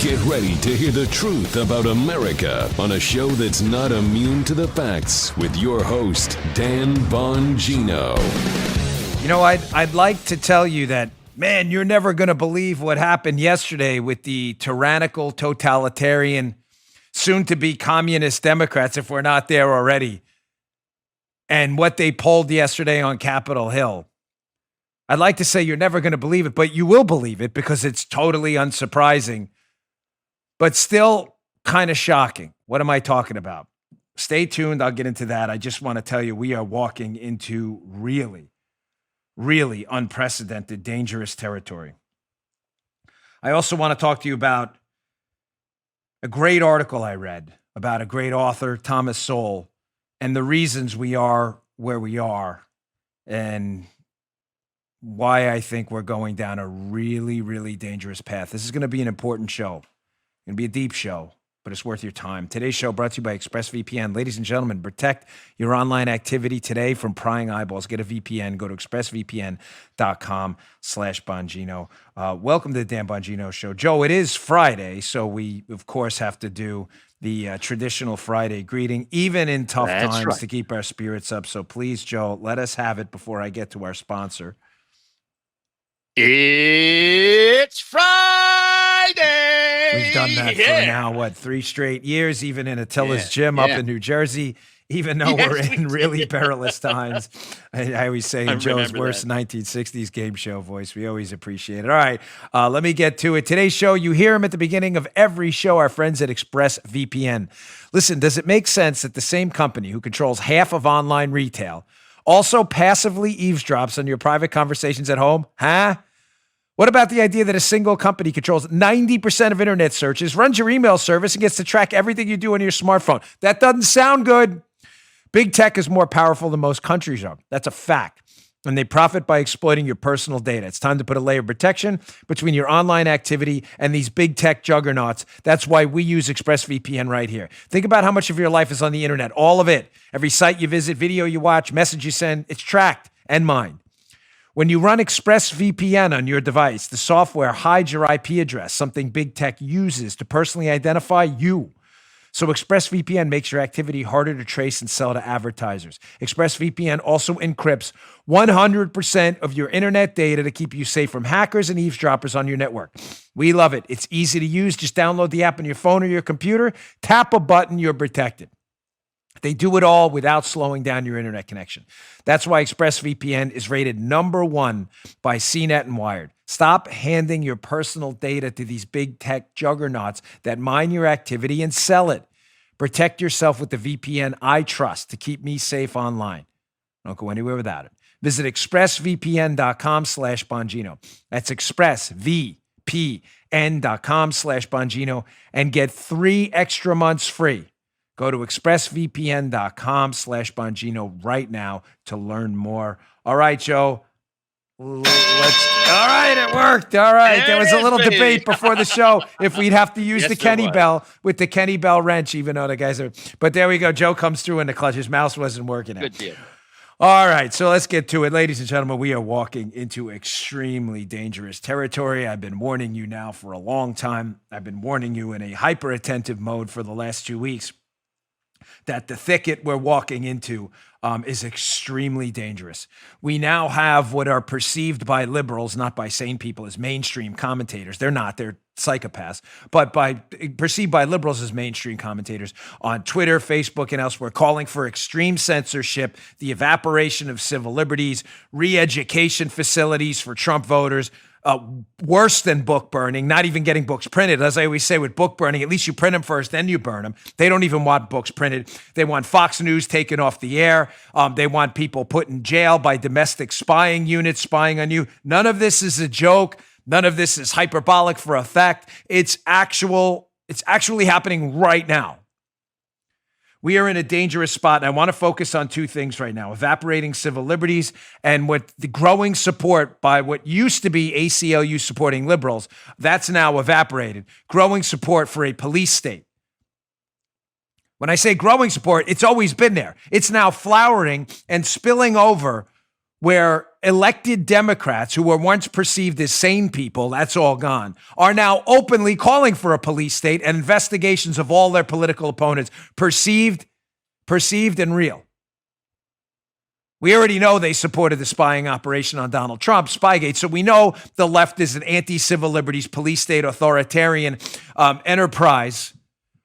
Get ready to hear the truth about America on a show that's not immune to the facts with your host, Dan Bongino. You know, I'd like to tell you that, man, you're never going to believe what happened yesterday with the tyrannical, totalitarian, soon-to-be communist Democrats, if we're not there already, and what they polled yesterday on Capitol Hill. I'd like to say you're never going to believe it, but you will believe it because it's totally unsurprising, but still kind of shocking. What am I talking about? Stay tuned. I'll get into that. I just want to tell you we are walking into really unprecedented, dangerous territory. I also want to talk to you about a great article I read about a great author, Thomas Sowell, and the reasons we are where we are and why I think we're going down a really dangerous path. This is going to be an important show. It's going to be a deep show, but it's worth your time. Today's show brought to you by ExpressVPN. Ladies and gentlemen, protect your online activity today from prying eyeballs. Get a VPN. Go to expressvpn.com/Bongino. Welcome to the Dan Bongino Show. Joe, it is Friday, so we, of course, have to do the traditional Friday greeting, even in tough times, to keep our spirits up. So please, Joe, let us have it before I get to our sponsor. It's Friday. We've done that for now, 3 straight years, even in Attila's gym up in New Jersey, even though we're in really perilous times. I always say in Joe's worst 1960s game show voice, we always appreciate it. All right, let me get to it. Today's show, you hear them at the beginning of every show, our friends at ExpressVPN. Listen, does it make sense that the same company who controls half of online retail also passively eavesdrops on your private conversations at home? Huh? What about the idea that a single company controls 90% of internet searches, runs your email service, and gets to track everything you do on your smartphone? That doesn't sound good. Big tech is more powerful than most countries are. That's a fact. And they profit by exploiting your personal data. It's time to put a layer of protection between your online activity and these big tech juggernauts. That's why we use ExpressVPN right here. Think about how much of your life is on the internet, all of it. Every site you visit, video you watch, message you send, it's tracked and mined. When you run ExpressVPN on your device, the software hides your IP address, something big tech uses to personally identify you. So ExpressVPN makes your activity harder to trace and sell to advertisers. ExpressVPN also encrypts 100% of your internet data to keep you safe from hackers and eavesdroppers on your network. We love it. It's easy to use. Just download the app on your phone or your computer. Tap a button, you're protected. They do it all without slowing down your internet connection. That's why ExpressVPN is rated #1 by CNET and Wired. Stop handing your personal data to these big tech juggernauts that mine your activity and sell it. Protect yourself with the VPN I trust to keep me safe online. Don't go anywhere without it. Visit expressvpn.com/Bongino. That's expressvpn.com/Bongino and get 3 extra months free. Go to expressvpn.com/Bongino right now to learn more. All right, Joe. All right, it worked. All right. There was a little debate before the show if we'd have to use the Kenny Bell with the Kenny Bell wrench, even though the guys are. But there we go. Joe comes through in the clutch. His mouse wasn't working. Good deal. All right, so let's get to it. Ladies and gentlemen, we are walking into extremely dangerous territory. I've been warning you now for a long time. I've been warning you in a hyper-attentive mode for the last 2 weeks that the thicket we're walking into is extremely dangerous. We now have what are perceived by liberals, not by sane people, as mainstream commentators. They're not, they're psychopaths, but perceived by liberals as mainstream commentators on Twitter, Facebook, and elsewhere, calling for extreme censorship, the evaporation of civil liberties, re-education facilities for Trump voters, worse than book burning, not even getting books printed. As I always say with book burning, at least you print them first, then you burn them. They don't even want books printed. They want Fox News taken off the air. They want people put in jail by domestic spying units spying on you. None of this is a joke. None of this is hyperbolic for effect. It's actually happening right now. We are in a dangerous spot, and I want to focus on 2 things right now: evaporating civil liberties and what the growing support by what used to be ACLU supporting liberals, that's now evaporated. Growing support for a police state. When I say growing support, it's always been there. It's now flowering and spilling over where elected Democrats who were once perceived as sane people, that's all gone, are now openly calling for a police state and investigations of all their political opponents, perceived and real. We already know they supported the spying operation on Donald Trump, Spygate, so we know the left is an anti-civil liberties, police state, authoritarian enterprise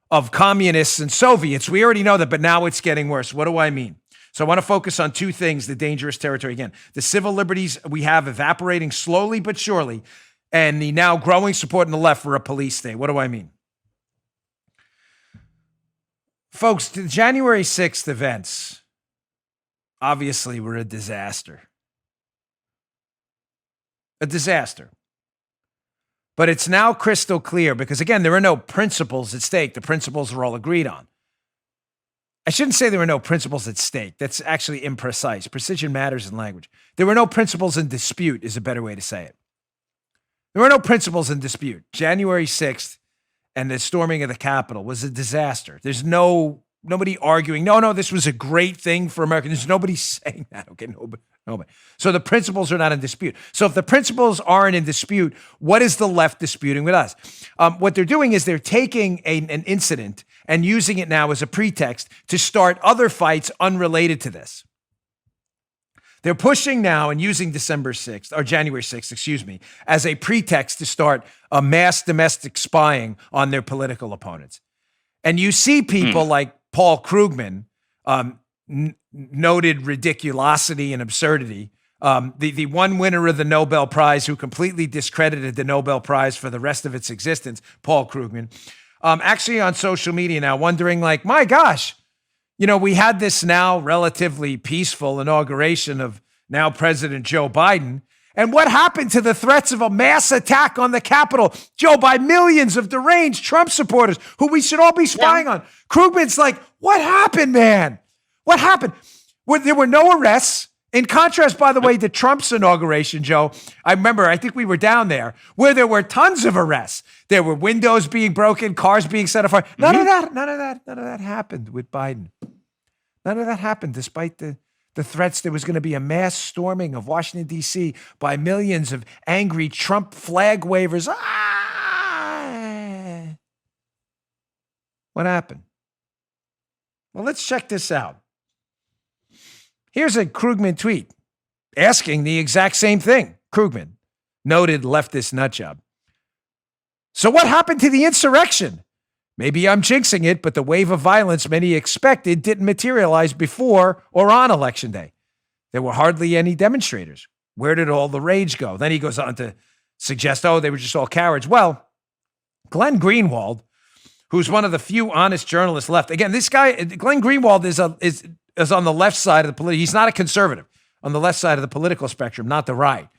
of communists and Soviets. We already know that, but now it's getting worse. What do I mean? So I want to focus on two things, the dangerous territory again. The civil liberties we have evaporating slowly but surely, and the now growing support in the left for a police state. What do I mean? Folks, the January 6th events obviously were a disaster. A disaster. But it's now crystal clear because, again, there are no principles at stake. The principles are all agreed on. I shouldn't say there were no principles at stake. That's actually imprecise. Precision matters in language. There were no principles in dispute is a better way to say it. There were no principles in dispute. January 6th and the storming of the Capitol was a disaster. There's nobody arguing, no, this was a great thing for America. There's nobody saying that, okay? Nobody. So the principles are not in dispute. So if the principles aren't in dispute, what is the left disputing with us? What they're doing is they're taking an incident and using it now as a pretext to start other fights unrelated to this. They're pushing now and using January 6th, as a pretext to start a mass domestic spying on their political opponents. And you see people like Paul Krugman, noted ridiculosity and absurdity, the one winner of the Nobel Prize who completely discredited the Nobel Prize for the rest of its existence, Paul Krugman, actually on social media now wondering like, my gosh, we had this now relatively peaceful inauguration of now President Joe Biden. And what happened to the threats of a mass attack on the Capitol, Joe, by millions of deranged Trump supporters who we should all be spying on? Krugman's like, what happened, man? What happened? There were no arrests. In contrast, by the way, to Trump's inauguration, Joe, I think we were down there, where there were tons of arrests. There were windows being broken, cars being set afire. None of that happened with Biden. None of that happened, despite the threats there was going to be a mass storming of Washington, D.C. by millions of angry Trump flag wavers. What happened? Well, let's check this out. Here's a Krugman tweet asking the exact same thing. Krugman, noted leftist nutjob. So what happened to the insurrection? Maybe I'm jinxing it, but the wave of violence many expected didn't materialize before or on Election Day. There were hardly any demonstrators. Where did all the rage go? Then he goes on to suggest, they were just all cowards. Well, Glenn Greenwald, who's one of the few honest journalists left. Again, this guy, Glenn Greenwald, is on the left side of the he's not a conservative, on the left side of the political spectrum, not the right.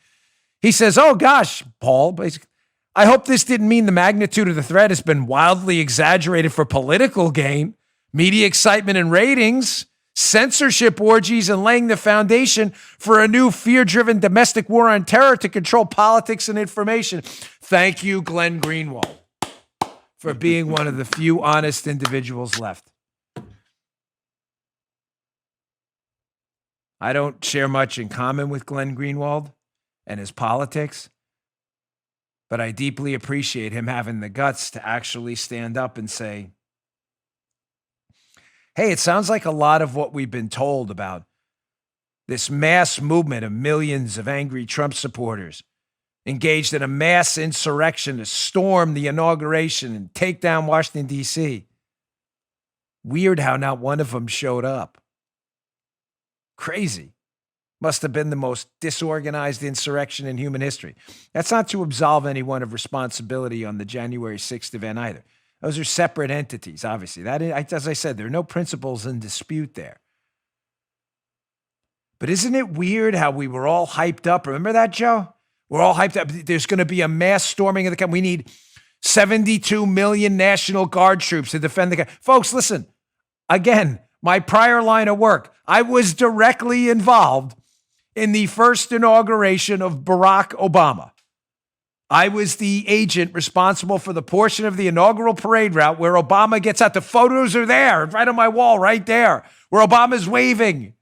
He says, oh gosh, Paul, basically, I hope this didn't mean the magnitude of the threat has been wildly exaggerated for political gain, media excitement and ratings, censorship orgies, and laying the foundation for a new fear-driven domestic war on terror to control politics and information. Thank you, Glenn Greenwald, for being one of the few honest individuals left. I don't share much in common with Glenn Greenwald and his politics, but I deeply appreciate him having the guts to actually stand up and say, hey, it sounds like a lot of what we've been told about this mass movement of millions of angry Trump supporters engaged in a mass insurrection to storm the inauguration and take down Washington, D.C. Weird how not one of them showed up. Crazy. Must have been the most disorganized insurrection in human history. That's not to absolve anyone of responsibility on the January 6th event either. Those are separate entities, obviously. As I said, there are no principles in dispute there. But isn't it weird how we were all hyped up? Remember that, Joe? We're all hyped up. There's going to be a mass storming of the Capitol. We need 72 million National Guard troops to defend the Capitol. Folks, listen. Again, my prior line of work, I was directly involved in the first inauguration of Barack Obama. I was the agent responsible for the portion of the inaugural parade route where Obama gets out. The photos are there, right on my wall, right there, where Obama's waving.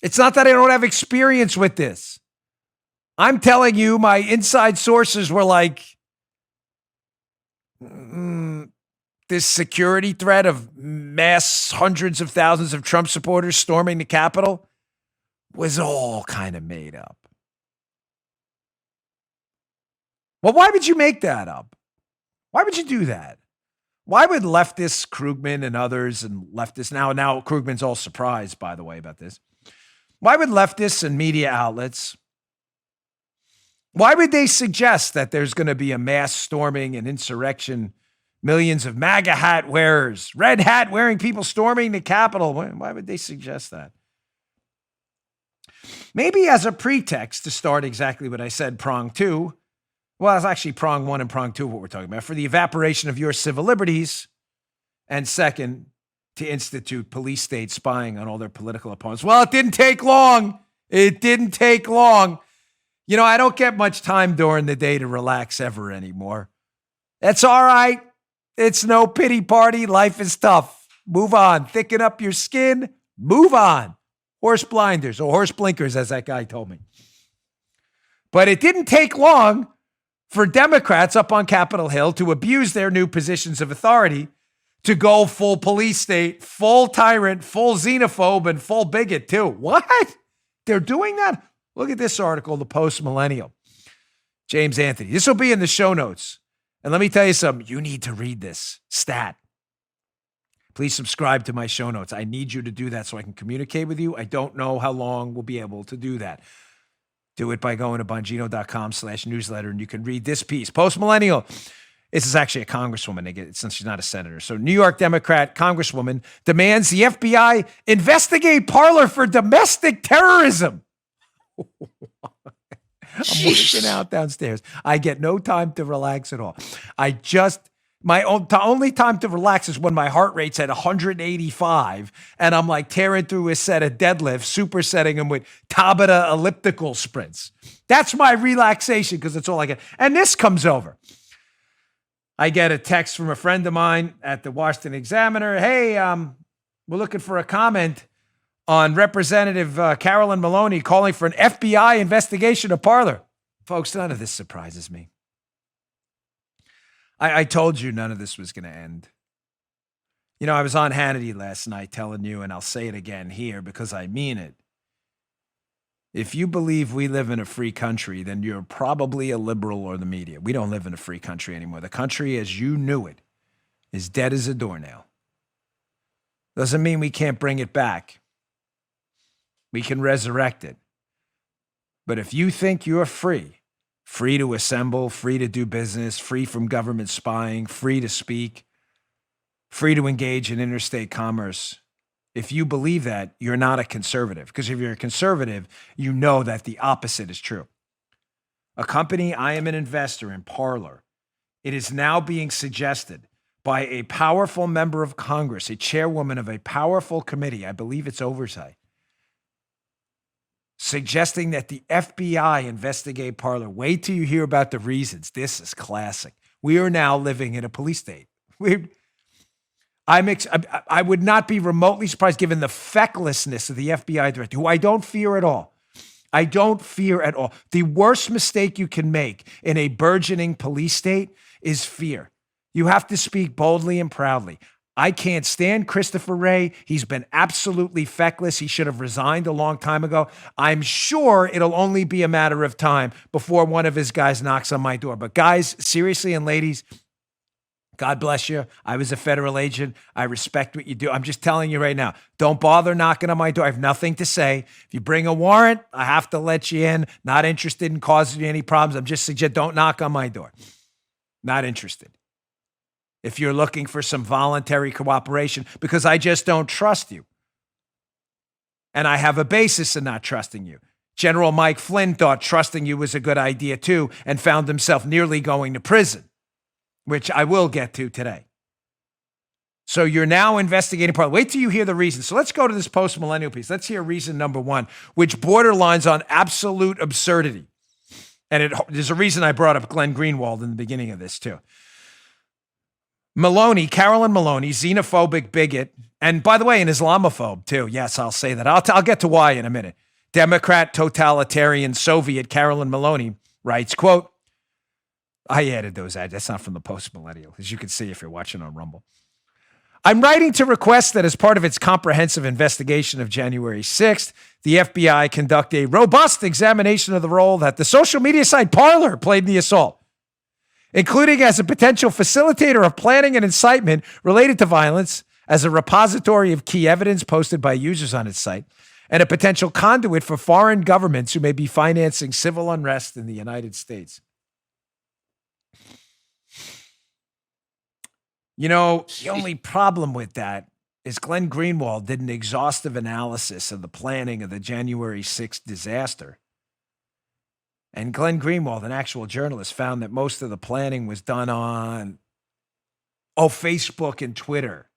It's not that I don't have experience with this. I'm telling you, my inside sources were like, this security threat of mass hundreds of thousands of Trump supporters storming the Capitol was all kind of made up. Well, why would you make that up? Why would you do that? Why would leftist Krugman and others and leftists, now Krugman's all surprised, by the way, about this. Why would leftists and media outlets, why would they suggest that there's going to be a mass storming and insurrection, millions of MAGA hat wearers, red hat wearing people storming the Capitol? Why would they suggest that? Maybe as a pretext to start exactly what I said, prong two. Well, it's actually prong one and prong two of what we're talking about. For the evaporation of your civil liberties. And second, to institute police state spying on all their political opponents. Well, it didn't take long. It didn't take long. You know, I don't get much time during the day to relax ever anymore. That's all right. It's no pity party. Life is tough. Move on. Thicken up your skin. Move on. Horse blinders or horse blinkers, as that guy told me. But it didn't take long for Democrats up on Capitol Hill to abuse their new positions of authority to go full police state, full tyrant, full xenophobe, and full bigot too. What? They're doing that? Look at this article, The Post-Millennial. James Anthony. This will be in the show notes. And let me tell you something. You need to read this stat. Please subscribe to my show notes. I need you to do that so I can communicate with you. I don't know how long we'll be able to do that. Do it by going to bongino.com/newsletter, and you can read this piece. Post-Millennial. This is actually a congresswoman, since she's not a senator. So New York Democrat congresswoman demands the FBI investigate Parler for domestic terrorism. I'm working out downstairs. I get no time to relax at all. My only time to relax is when my heart rate's at 185 and I'm like tearing through a set of deadlifts, supersetting them with Tabata elliptical sprints. That's my relaxation because it's all I get. And this comes over. I get a text from a friend of mine at the Washington Examiner. Hey, we're looking for a comment on Representative Carolyn Maloney calling for an FBI investigation of Parler. Folks, none of this surprises me. I told you none of this was going to end. You know, I was on Hannity last night telling you, and I'll say it again here because I mean it. If you believe we live in a free country, then you're probably a liberal or the media. We don't live in a free country anymore. The country as you knew it is dead as a doornail. Doesn't mean we can't bring it back. We can resurrect it. But if you think you're free to assemble, free to do business, free from government spying, free to speak, free to engage in interstate commerce, if you believe that, you're not a conservative. Because if you're a conservative, you know that the opposite is true. A company, I am an investor in Parler. It is now being suggested by a powerful member of Congress, a chairwoman of a powerful committee, I believe it's oversight, suggesting that the FBI investigate Parler. Wait till you hear about the reasons. This is classic. We are now living in a police state. I would not be remotely surprised given the fecklessness of the FBI director, who I don't fear at all. I don't fear at all. The worst mistake you can make in a burgeoning police state is fear. You have to speak boldly and proudly. I can't stand Christopher Wray. He's been absolutely feckless. He should have resigned a long time ago. I'm sure it'll only be a matter of time before one of his guys knocks on my door. But guys, seriously, and ladies, God bless you. I was a federal agent. I respect what you do. I'm just telling you right now, don't bother knocking on my door. I have nothing to say. If you bring a warrant, I have to let you in. Not interested in causing you any problems. I'm just suggesting don't knock on my door. Not interested. If you're looking for some voluntary cooperation, because I just don't trust you. And I have a basis in not trusting you. General Mike Flynn thought trusting you was a good idea too and found himself nearly going to prison, which I will get to today. So you're now investigating Parler. Wait till you hear the reason. So let's go to this post-millennial piece. Let's hear reason number one, which borderlines on absolute absurdity. And there's a reason I brought up Glenn Greenwald in the beginning of this too. Carolyn Maloney, xenophobic bigot, and by the way, an Islamophobe too. Yes, I'll say that. I'll get to why in a minute. Democrat, totalitarian, Soviet Carolyn Maloney writes, quote, I added those ads. That's not from the Post-Millennial, as you can see if you're watching on Rumble. I'm writing to request that as part of its comprehensive investigation of January 6th, the FBI conduct a robust examination of the role that the social media site Parler played in the assault, including as a potential facilitator of planning and incitement related to violence, as a repository of key evidence posted by users on its site, and a potential conduit for foreign governments who may be financing civil unrest in the United States. You know, the only problem with that is Glenn Greenwald did an exhaustive analysis of the planning of the January 6th disaster. And Glenn Greenwald, an actual journalist, found that most of the planning was done on, Facebook and Twitter.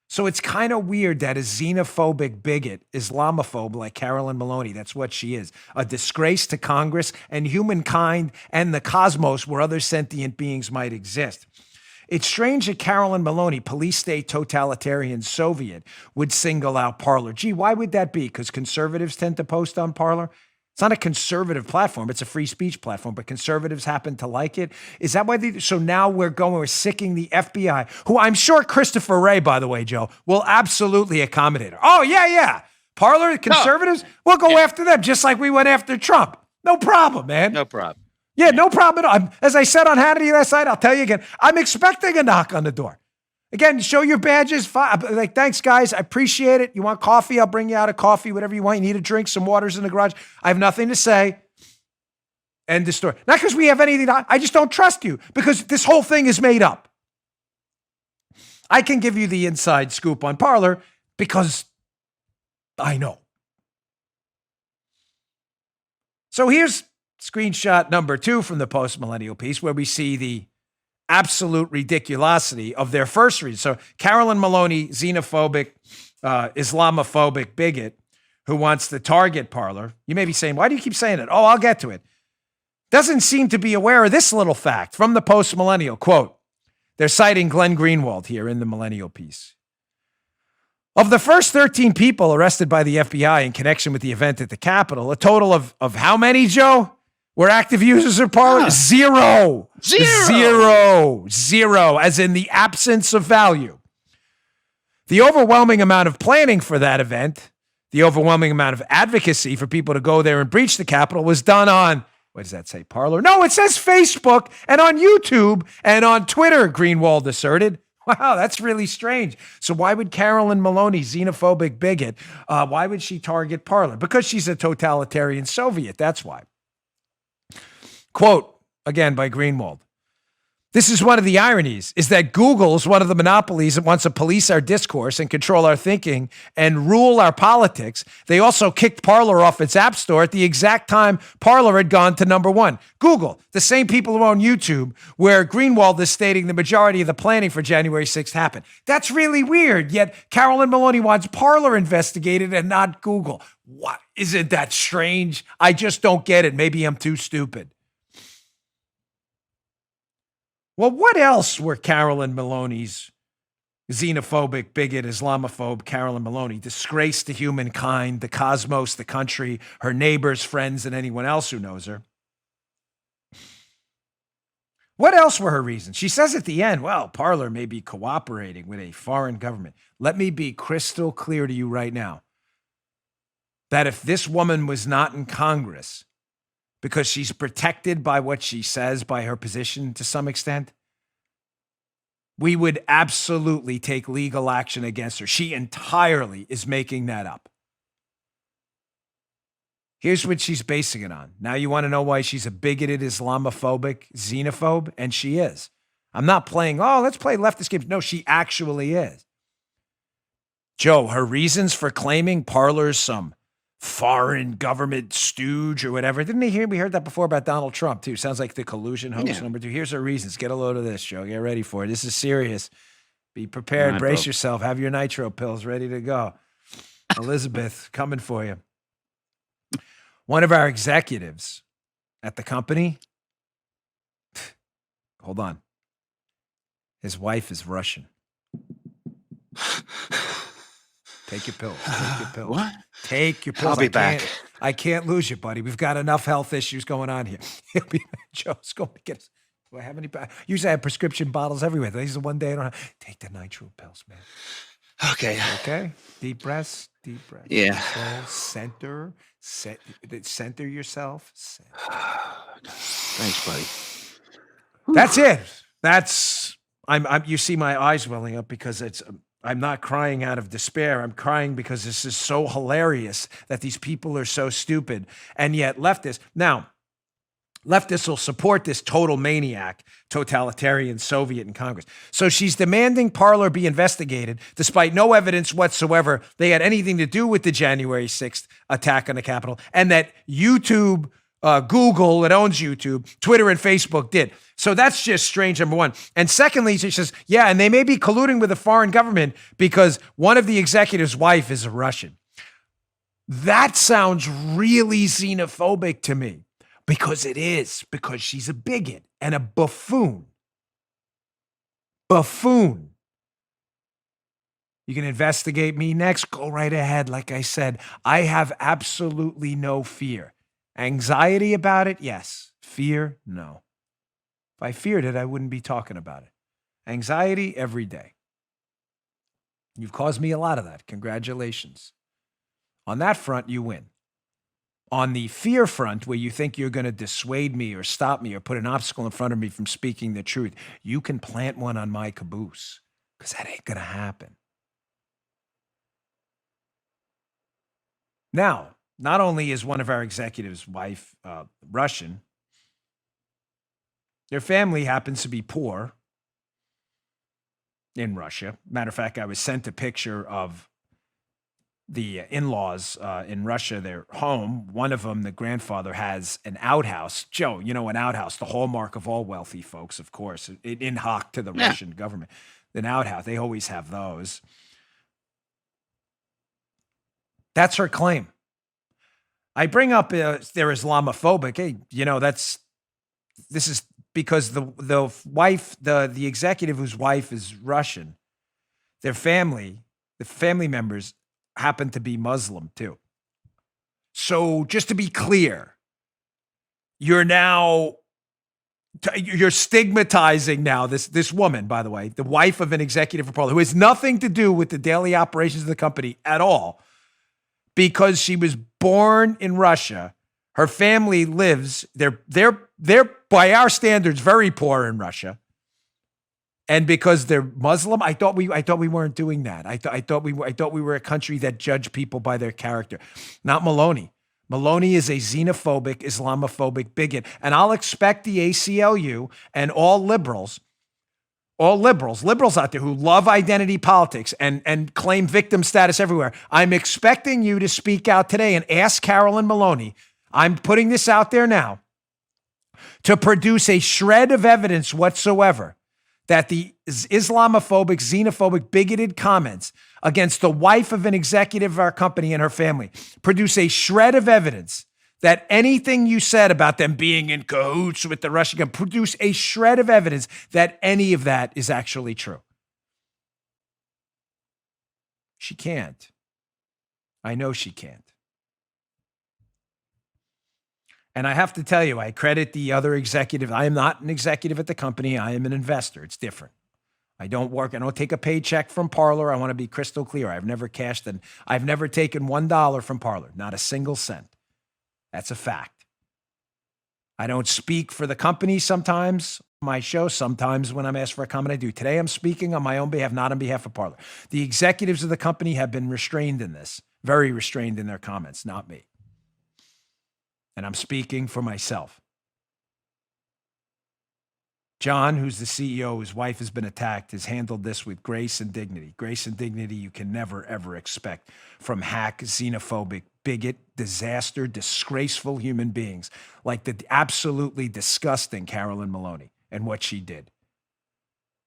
So it's kind of weird that a xenophobic bigot, Islamophobe like Carolyn Maloney, that's what she is, a disgrace to Congress and humankind and the cosmos where other sentient beings might exist. It's strange that Carolyn Maloney, police state totalitarian Soviet, would single out Parler. Gee, why would that be? Because conservatives tend to post on Parler? It's not a conservative platform. It's a free speech platform, but conservatives happen to like it. Is that why so now we're sicking the FBI, who I'm sure Christopher Wray, by the way, Joe, will absolutely accommodate her. Oh, yeah. Parler, conservatives, we'll go after them just like we went after Trump. No problem, man. No problem. Yeah, no problem at all. As I said on Hannity last night, I'll tell you again, I'm expecting a knock on the door. Again, show your badges. Like, thanks, guys. I appreciate it. You want coffee? I'll bring you out a coffee, whatever you want. You need a drink, some water's in the garage. I have nothing to say. End of story. Not because we have anything. I just don't trust you because this whole thing is made up. I can give you the inside scoop on Parler because I know. So here's screenshot number 2 from the Post-Millennial piece where we see the absolute ridiculosity of their first read. So Carolyn Maloney, xenophobic, Islamophobic bigot who wants to target Parler. You may be saying, why do you keep saying it? Oh, I'll get to it. Doesn't seem to be aware of this little fact from the Post-Millennial. Quote, they're citing Glenn Greenwald here in the Millennial piece. Of the first 13 people arrested by the FBI in connection with the event at the Capitol, a total of how many, Joe? Were active users of Parler? Zero, as in the absence of value. The overwhelming amount of planning for that event, the overwhelming amount of advocacy for people to go there and breach the Capitol was done on, what does that say, Parler? No, it says Facebook and on YouTube and on Twitter, Greenwald asserted. Wow, that's really strange. So why would Carolyn Maloney, xenophobic bigot, why would she target Parler? Because she's a totalitarian Soviet, that's why. Quote, again, by Greenwald. This is one of the ironies, is that Google is one of the monopolies that wants to police our discourse and control our thinking and rule our politics. They also kicked Parler off its app store at the exact time Parler had gone to number 1. Google, the same people who own YouTube, where Greenwald is stating the majority of the planning for January 6th happened. That's really weird, yet Carolyn Maloney wants Parler investigated and not Google. What? Isn't that strange? I just don't get it. Maybe I'm too stupid. Well, what else were Carolyn Maloney's xenophobic, bigot, Islamophobe Carolyn Maloney, disgrace to humankind, the cosmos, the country, her neighbors, friends, and anyone else who knows her? What else were her reasons? She says at the end, well, Parler may be cooperating with a foreign government. Let me be crystal clear to you right now that if this woman was not in Congress, because she's protected by what she says, by her position to some extent, we would absolutely take legal action against her. She entirely is making that up. Here's what she's basing it on. Now you want to know why she's a bigoted, Islamophobic, xenophobe? And she is. I'm not playing, let's play leftist games. No, she actually is. Joe, her reasons for claiming Parler's some foreign government stooge or whatever. Didn't we heard that before about Donald Trump too? Sounds like the collusion hoax number 2. Here's her reasons. Get a load of this, Joe. Get ready for it. This is serious. Be prepared. Brace yourself. Have your nitro pills ready to go. Elizabeth, coming for you. One of our executives at the company, hold on. His wife is Russian. Take your pills. Take your pills. What? Take your pills. I'll be back. I can't lose you, buddy. We've got enough health issues going on here. Joe's going to get us. Do I have any? Usually I have prescription bottles everywhere. These are one day I don't have. Take the nitro pills, man. Okay. Okay. Deep breaths. Deep breaths. Yeah. Control, center yourself. Thanks, buddy. That's it. You see my eyes welling up because I'm not crying out of despair. I'm crying because this is so hilarious that these people are so stupid. And yet leftists will support this total maniac, totalitarian Soviet in Congress. So she's demanding Parler be investigated despite no evidence whatsoever they had anything to do with the January 6th attack on the Capitol, and that YouTube, Google, it owns YouTube, Twitter and Facebook did. So that's just strange, number one. And secondly, she says, yeah, and they may be colluding with a foreign government because one of the executive's wife is a Russian. That sounds really xenophobic to me because it is, because she's a bigot and a buffoon. Buffoon. You can investigate me next. Go right ahead. Like I said, I have absolutely no fear. Anxiety about it? Yes. Fear? No. If I feared it, I wouldn't be talking about it. Anxiety every day. You've caused me a lot of that. Congratulations. On that front, you win. On the fear front, where you think you're going to dissuade me or stop me or put an obstacle in front of me from speaking the truth, you can plant one on my caboose because that ain't going to happen. Now, not only is one of our executives' wife Russian, their family happens to be poor in Russia. Matter of fact, I was sent a picture of the in-laws in Russia, their home. One of them, the grandfather, has an outhouse. Joe, you know, an outhouse, the hallmark of all wealthy folks, of course, in hock to the Russian government. An outhouse, they always have those. That's her claim. I bring up they're Islamophobic. Hey, you know, this is because the wife, the executive whose wife is Russian, the family members happen to be Muslim too. So just to be clear, you're stigmatizing now this woman, by the way, the wife of an executive for Parler, who has nothing to do with the daily operations of the company at all, because she was born in Russia. Her family lives, they're by our standards very poor in Russia. And because they're Muslim, I thought we weren't doing that. I thought we were a country that judged people by their character. Not Maloney. Maloney is a xenophobic, Islamophobic bigot. And I'll expect the ACLU and all liberals out there who love identity politics and claim victim status everywhere. I'm expecting you to speak out today and ask Carolyn Maloney, I'm putting this out there now, to produce a shred of evidence whatsoever that the Islamophobic, xenophobic, bigoted comments against the wife of an executive of our company and her family produce a shred of evidence that anything you said about them being in cahoots with the Russian government, produce a shred of evidence that any of that is actually true. She can't. I know she can't. And I have to tell you, I credit the other executive. I am not an executive at the company. I am an investor. It's different. I don't take a paycheck from Parler. I want to be crystal clear. I've never taken $1 from Parler, not a single cent. That's a fact. I don't speak for the company sometimes, my show, sometimes when I'm asked for a comment, I do. Today I'm speaking on my own behalf, not on behalf of Parler. The executives of the company have been restrained in this, very restrained in their comments, not me. And I'm speaking for myself. John, who's the CEO, whose wife has been attacked, has handled this with grace and dignity. Grace and dignity you can never, ever expect from hack, xenophobic, bigot, disaster, disgraceful human beings like the absolutely disgusting Carolyn Maloney and what she did.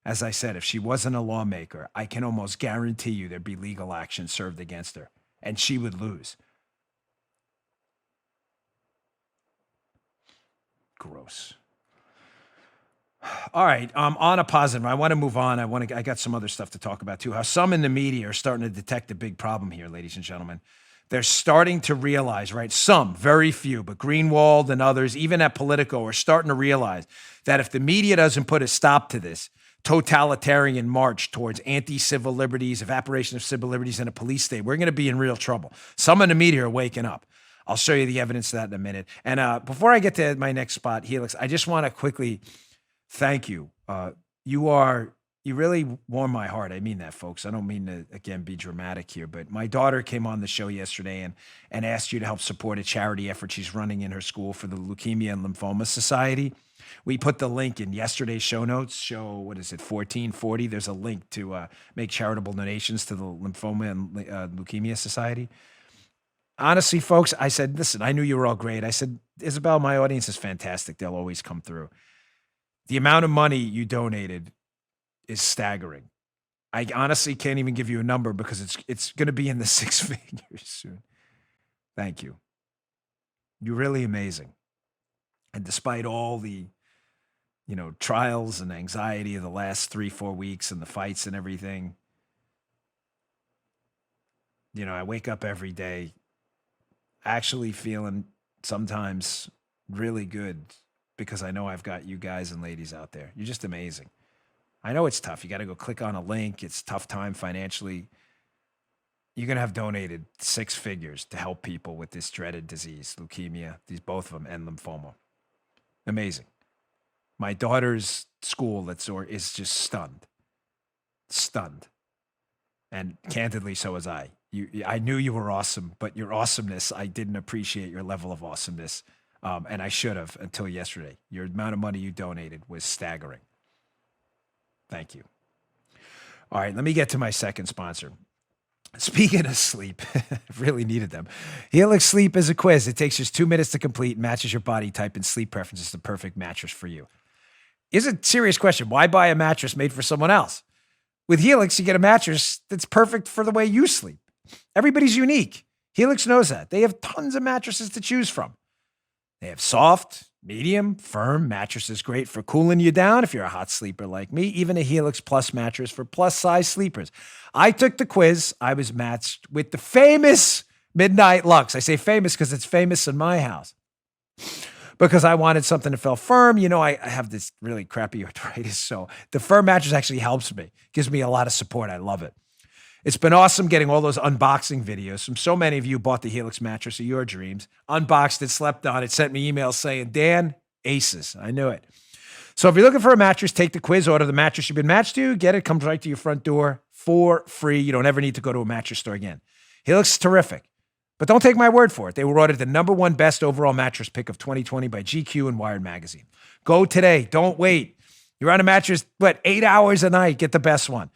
As I said, if she wasn't a lawmaker, I can almost guarantee you there'd be legal action served against her, and she would lose. Gross. All right. On a positive, I want to move on. I got some other stuff to talk about too. How some in the media are starting to detect a big problem here, ladies and gentlemen. They're starting to realize, right? Some, very few, but Greenwald and others, even at Politico, are starting to realize that if the media doesn't put a stop to this totalitarian march towards anti-civil liberties, evaporation of civil liberties in a police state, we're going to be in real trouble. Some in the media are waking up. I'll show you the evidence of that in a minute. And before I get to my next spot, Helix, I just want to quickly thank you. You really warm my heart. I mean that, folks. I don't mean to, again, be dramatic here, but my daughter came on the show yesterday and asked you to help support a charity effort she's running in her school for the Leukemia and Lymphoma Society. We put the link in yesterday's show notes, 1440. There's a link to make charitable donations to the Lymphoma and Leukemia Society. Honestly, folks, I said, listen, I knew you were all great. I said, Isabel, my audience is fantastic. They'll always come through. The amount of money you donated is staggering. I honestly can't even give you a number because it's going to be in the six figures soon. Thank you. You're really amazing. And despite all the, trials and anxiety of the last 3-4 weeks and the fights and everything, I wake up every day actually feeling sometimes really good because I know I've got you guys and ladies out there. You're just amazing. I know it's tough. You got to go click on a link. It's a tough time financially. You're going to have donated six figures to help people with this dreaded disease, leukemia, both of them, and lymphoma. Amazing. My daughter's school is just stunned. Stunned. And candidly, so was I. I knew you were awesome, but your awesomeness, I didn't appreciate your level of awesomeness. And I should have until yesterday. Your amount of money you donated was staggering. Thank you. All right, let me get to my second sponsor. Speaking of sleep, really needed them. Helix Sleep is a quiz. It takes just 2 minutes to complete, matches your body type and sleep preferences, the perfect mattress for you. Here's a serious question. Why buy a mattress made for someone else? With Helix, you get a mattress that's perfect for the way you sleep. Everybody's unique. Helix knows that. They have tons of mattresses to choose from. They have soft, medium, firm mattresses, great for cooling you down if you're a hot sleeper like me, even a Helix Plus mattress for plus-size sleepers. I took the quiz. I was matched with the famous Midnight Lux. I say famous because it's famous in my house. Because I wanted something that felt firm. I have this really crappy arthritis, so the firm mattress actually helps me. Gives me a lot of support. I love it. It's been awesome getting all those unboxing videos from so many of you who bought the Helix mattress of your dreams, unboxed it, slept on it, sent me emails saying, Dan, aces. I knew it. So if you're looking for a mattress, take the quiz, order the mattress you've been matched to, get it, comes right to your front door for free. You don't ever need to go to a mattress store again. Helix is terrific, but don't take my word for it. They were awarded the #1 best overall mattress pick of 2020 by GQ and Wired Magazine. Go today. Don't wait. You're on a mattress, 8 hours a night? Get the best one.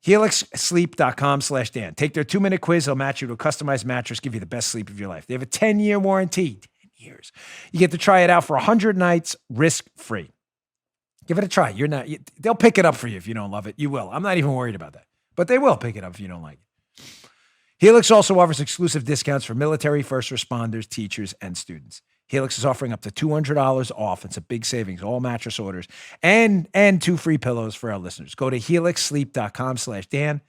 HelixSleep.com/Dan. Take their 2-minute quiz. They'll match you to a customized mattress, give you the best sleep of your life. They have a 10-year warranty. 10 years. You get to try it out for 100 nights, risk-free. Give it a try. They'll pick it up for you if you don't love it. You will. I'm not even worried about that. But they will pick it up if you don't like it. Helix also offers exclusive discounts for military, first responders, teachers, and students. Helix is offering up to $200 off. It's a big savings, all mattress orders, and 2 free pillows for our listeners. Go to HelixSleep.com/Dan,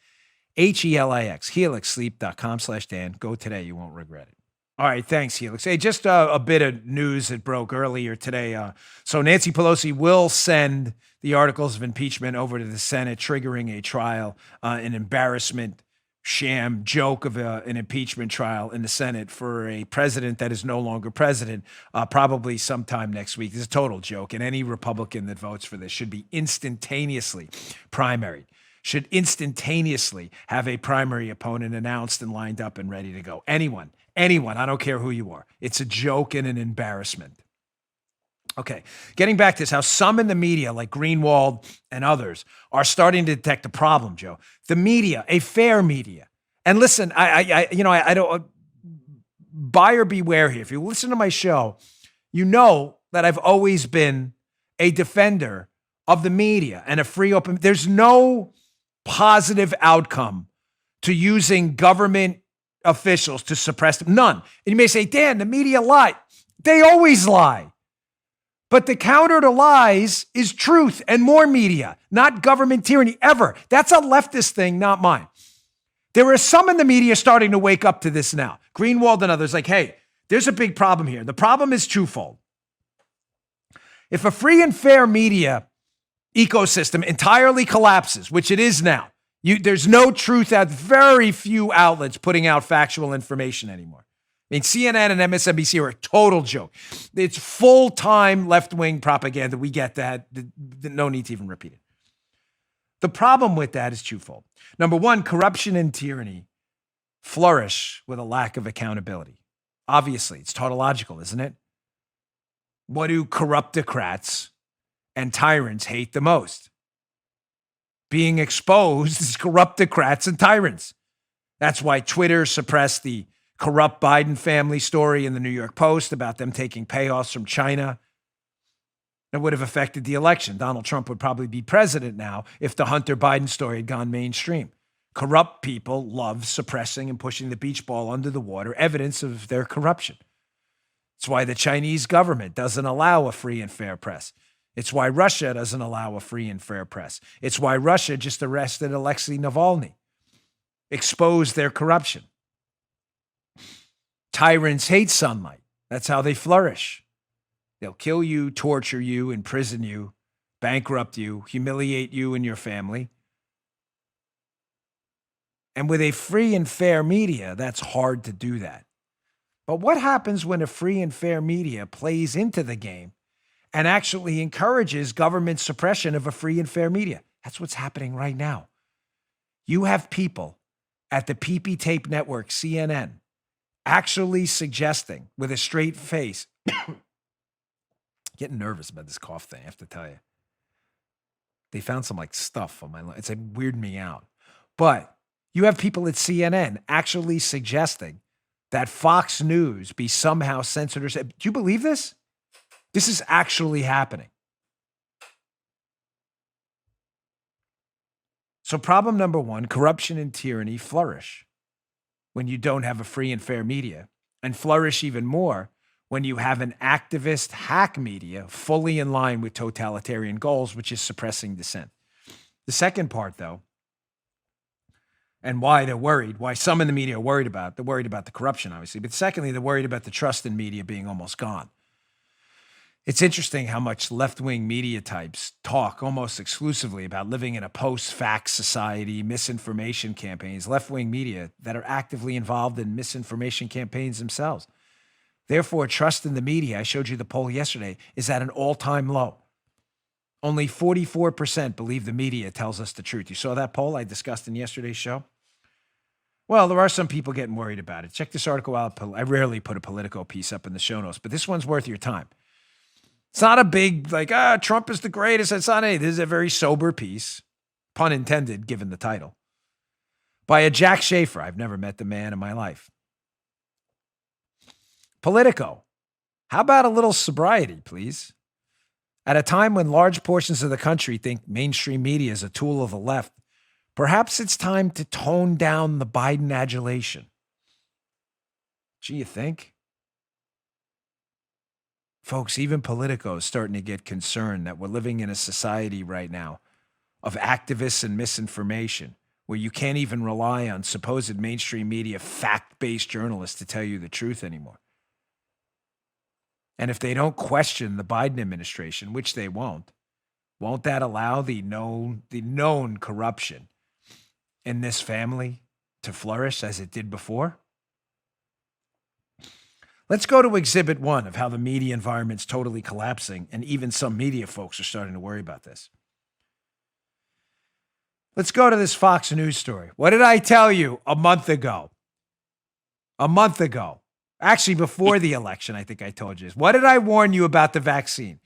HELIX, HelixSleep.com/Dan. Go today. You won't regret it. All right. Thanks, Helix. Hey, just a bit of news that broke earlier today. So Nancy Pelosi will send the articles of impeachment over to the Senate, triggering a trial, an embarrassment sham joke of an impeachment trial in the Senate for a president that is no longer president, probably sometime next week. This is a total joke, and any Republican that votes for this should be instantaneously primaried, should instantaneously have a primary opponent announced and lined up and ready to go. Anyone, I don't care who you are. It's a joke and an embarrassment. Okay, getting back to this, how some in the media, like Greenwald and others, are starting to detect a problem, Joe. The media, a fair media. And listen, I don't, buyer beware here. If you listen to my show, you know that I've always been a defender of the media and a free open. There's no positive outcome to using government officials to suppress them. None. And you may say, Dan, the media lie. They always lie. But the counter to lies is truth and more media, not government tyranny ever. That's a leftist thing, not mine. There are some in the media starting to wake up to this now. Greenwald and others like, hey, there's a big problem here. The problem is twofold. If a free and fair media ecosystem entirely collapses, which it is now, there's no truth at very few outlets putting out factual information anymore. I mean, CNN and MSNBC are a total joke. It's full-time left-wing propaganda. We get that. No need to even repeat it. The problem with that is twofold. Number one, corruption and tyranny flourish with a lack of accountability. Obviously, it's tautological, isn't it? What do corruptocrats and tyrants hate the most? Being exposed is corruptocrats and tyrants. That's why Twitter suppressed the corrupt Biden family story in the New York Post about them taking payoffs from China. That would have affected the election. Donald Trump would probably be president now if the Hunter Biden story had gone mainstream. Corrupt people love suppressing and pushing the beach ball under the water, evidence of their corruption. It's why the Chinese government doesn't allow a free and fair press. It's why Russia doesn't allow a free and fair press. It's why Russia just arrested Alexei Navalny, exposed their corruption. Tyrants hate sunlight. That's how they flourish. They'll kill you, torture you, imprison you, bankrupt you, humiliate you and your family. And with a free and fair media, that's hard to do that. But what happens when a free and fair media plays into the game and actually encourages government suppression of a free and fair media? That's what's happening right now. You have people at the PP Tape Network, CNN, actually suggesting with a straight face, getting nervous about this cough thing, I have to tell you. They found some stuff on my line. It's weirding me out. But you have people at CNN actually suggesting that Fox News be somehow censored. Do you believe this? This is actually happening. So problem number one, corruption and tyranny flourish when you don't have a free and fair media, and flourish even more when you have an activist hack media fully in line with totalitarian goals, which is suppressing dissent. The second part, though, and why they're worried, why some in the media are worried about, they're worried about the corruption, obviously, but secondly, they're worried about the trust in media being almost gone. It's interesting how much left-wing media types talk almost exclusively about living in a post-fact society, misinformation campaigns, left-wing media that are actively involved in misinformation campaigns themselves. Therefore, trust in the media, I showed you the poll yesterday, is at an all-time low. Only 44% believe the media tells us the truth. You saw that poll I discussed in yesterday's show? Well, there are some people getting worried about it. Check this article out. I rarely put a Politico piece up in the show notes, but this one's worth your time. It's not a big, Trump is the greatest. It's not any. This is a very sober piece, pun intended, given the title, by a Jack Schaefer. I've never met the man in my life. Politico. How about a little sobriety, please? At a time when large portions of the country think mainstream media is a tool of the left, perhaps it's time to tone down the Biden adulation. Gee, you think? Folks, even Politico is starting to get concerned that we're living in a society right now of activists and misinformation where you can't even rely on supposed mainstream media fact-based journalists to tell you the truth anymore. And if they don't question the Biden administration, which they won't that allow the known corruption in this family to flourish as it did before? Let's go to exhibit one of how the media environment's totally collapsing, and even some media folks are starting to worry about this. Let's go to this Fox News story. What did I tell you a month ago? Actually, before the election, I think I told you this. What did I warn you about the vaccine?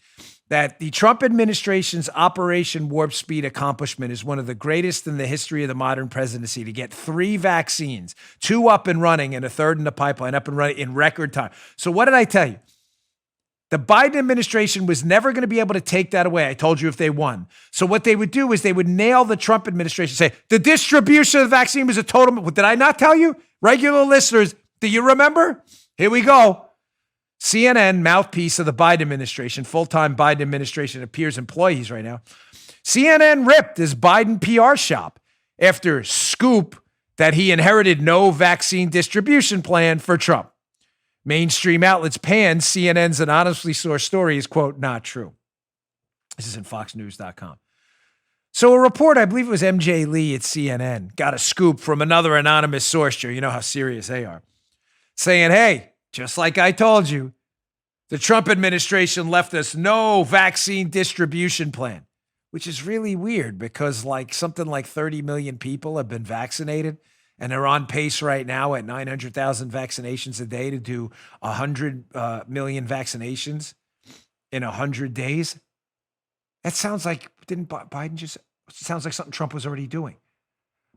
That the Trump administration's Operation Warp Speed accomplishment is one of the greatest in the history of the modern presidency, to get 3 vaccines, 2 up and running and a third in the pipeline up and running in record time. So what did I tell you? The Biden administration was never going to be able to take that away. I told you if they won. So what they would do is they would nail the Trump administration, say the distribution of the vaccine was a total. Did I not tell you? Regular listeners, do you remember? Here we go. CNN, mouthpiece of the Biden administration, full-time Biden administration appears employees right now. CNN ripped his Biden PR shop after scoop that he inherited no vaccine distribution plan for Trump. Mainstream outlets panned CNN's anonymously sourced story as, quote, not true. This is in foxnews.com. So a report, I believe it was MJ Lee at CNN, got a scoop from another anonymous source, Joe. You know how serious they are. Saying, hey, just like I told you, the Trump administration left us no vaccine distribution plan, which is really weird because something like 30 million people have been vaccinated and they're on pace right now at 900,000 vaccinations a day to do 100 million vaccinations in 100 days. That sounds like, didn't Biden just, sounds like something Trump was already doing.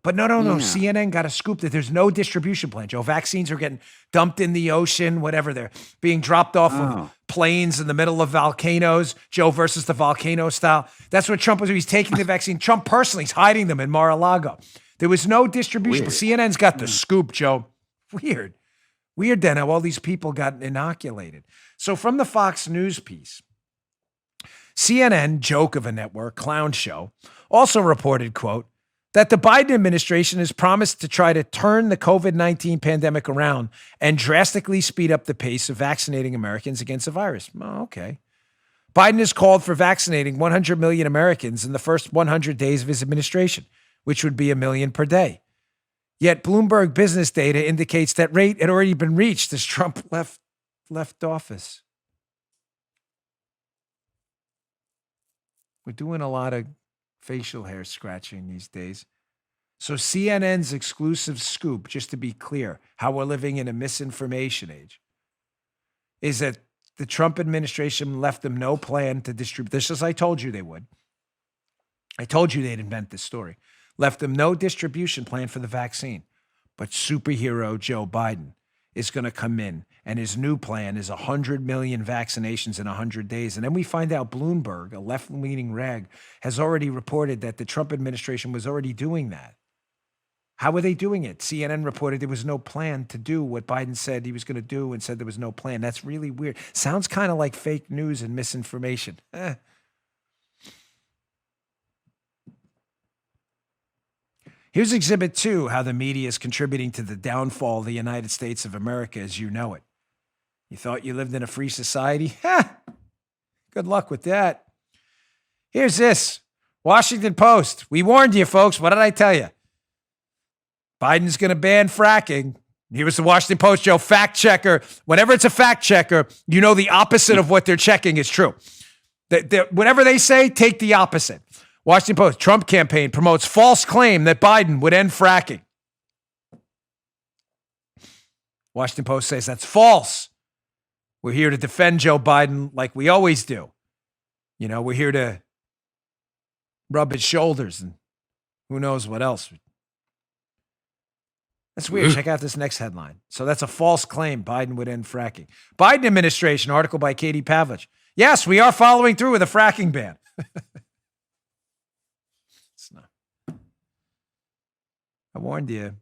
But no. Yeah. CNN got a scoop that there's no distribution plan, Joe. Vaccines are getting dumped in the ocean, whatever. They're being dropped off of planes in the middle of volcanoes, Joe, versus the volcano style. That's what Trump was doing. He's taking the vaccine. Trump personally is hiding them in Mar-a-Lago. There was no distribution. Weird. CNN's got the scoop, Joe. Weird then how all these people got inoculated. So from the Fox News piece, CNN, joke of a network, clown show, also reported, quote, that the Biden administration has promised to try to turn the COVID-19 pandemic around and drastically speed up the pace of vaccinating Americans against the virus. Oh, okay. Biden has called for vaccinating 100 million Americans in the first 100 days of his administration, which would be 1 million per day. Yet Bloomberg business data indicates that rate had already been reached as Trump left office. We're doing a lot of facial hair scratching these days. So CNN's exclusive scoop, just to be clear, how we're living in a misinformation age, is that the Trump administration left them no plan to distribute this, as I told you they would. I told you they'd invent this story. Left them no distribution plan for the vaccine. But superhero Joe Biden is going to come in, and his new plan is 100 million vaccinations in 100 days. And then we find out Bloomberg, a left-leaning rag, has already reported that the Trump administration was already doing that. How were they doing it? CNN reported there was no plan to do what Biden said he was going to do and said there was no plan. That's really weird. Sounds kind of like fake news and misinformation. Here's Exhibit 2, how the media is contributing to the downfall of the United States of America as you know it. You thought you lived in a free society? Good luck with that. Here's this. Washington Post. We warned you, folks. What did I tell you? Biden's going to ban fracking. Here was the Washington Post, Joe, fact checker. Whenever it's a fact checker, you know the opposite of what they're checking is true. Whatever they say, take the opposite. Washington Post, Trump campaign promotes false claim that Biden would end fracking. Washington Post says that's false. We're here to defend Joe Biden like we always do. You know, we're here to rub his shoulders and who knows what else. That's weird. Check out this next headline. So that's a false claim Biden would end fracking. Biden administration, article by Katie Pavlich. Yes, we are following through with a fracking ban. It's not. I warned you.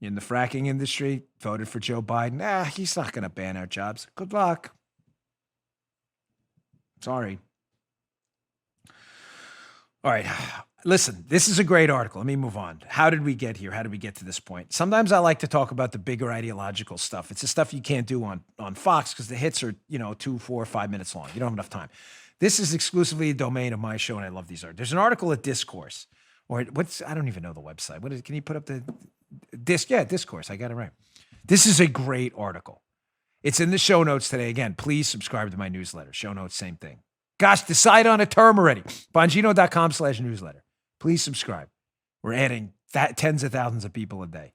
In the fracking industry, voted for Joe Biden. He's not going to ban our jobs. Good luck. Sorry. All right. Listen, this is a great article. Let me move on. How did we get here? How did we get to this point? Sometimes I like to talk about the bigger ideological stuff. It's the stuff you can't do on Fox because the hits are, 2, 4, 5 minutes long. You don't have enough time. This is exclusively a domain of my show, and I love these articles. There's an article at Discourse, or I don't even know the website. Can you put up the Discourse. I got it right. This is a great article. It's in the show notes today. Again, please subscribe to my newsletter. Show notes, same thing. Gosh, decide on a term already. Bongino.com/newsletter. Please subscribe. We're adding tens of thousands of people a day.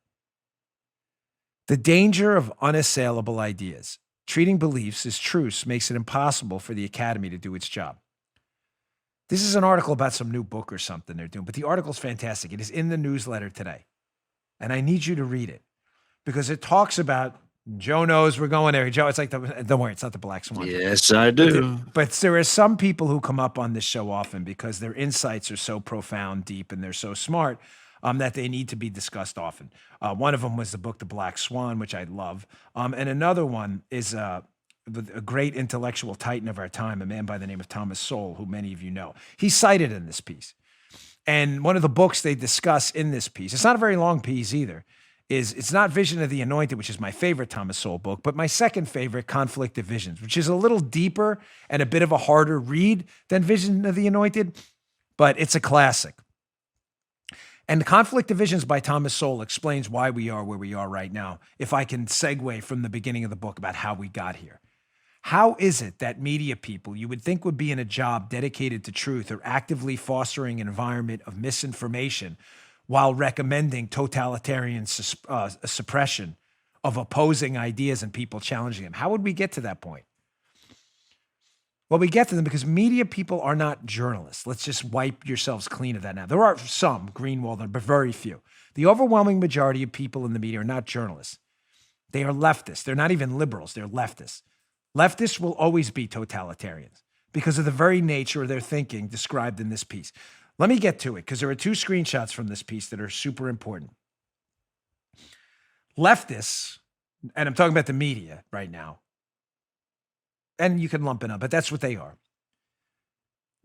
The danger of unassailable ideas. Treating beliefs as truths makes it impossible for the academy to do its job. This is an article about some new book or something they're doing, but the article's fantastic. It is in the newsletter today. And I need you to read it because it talks about Joe knows we're going there. Joe, it's like, don't worry, it's not the Black Swan. Yes, I do. But there are some people who come up on this show often because their insights are so profound, deep, and they're so smart. that they need to be discussed often. One of them was the book The Black Swan, which I love. And another one is a great intellectual titan of our time, a man by the name of Thomas Sowell, who many of you know. He's cited in this piece. And one of the books they discuss in this piece, it's not a very long piece either, it's not Vision of the Anointed, which is my favorite Thomas Sowell book, but my second favorite, Conflict of Visions, which is a little deeper and a bit of a harder read than Vision of the Anointed, but it's a classic. And Conflict of Visions by Thomas Sowell explains why we are where we are right now, if I can segue from the beginning of the book about how we got here. How is it that media people you would think would be in a job dedicated to truth are actively fostering an environment of misinformation while recommending totalitarian suppression of opposing ideas and people challenging them? How would we get to that point? Well, we get to them because media people are not journalists. Let's just wipe yourselves clean of that now. There are some, Greenwald, but very few. The overwhelming majority of people in the media are not journalists. They are leftists. They're not even liberals. They're leftists. Leftists will always be totalitarians because of the very nature of their thinking described in this piece. Let me get to it because there are two screenshots from this piece that are super important. Leftists, and I'm talking about the media right now, and you can lump it up, but that's what they are.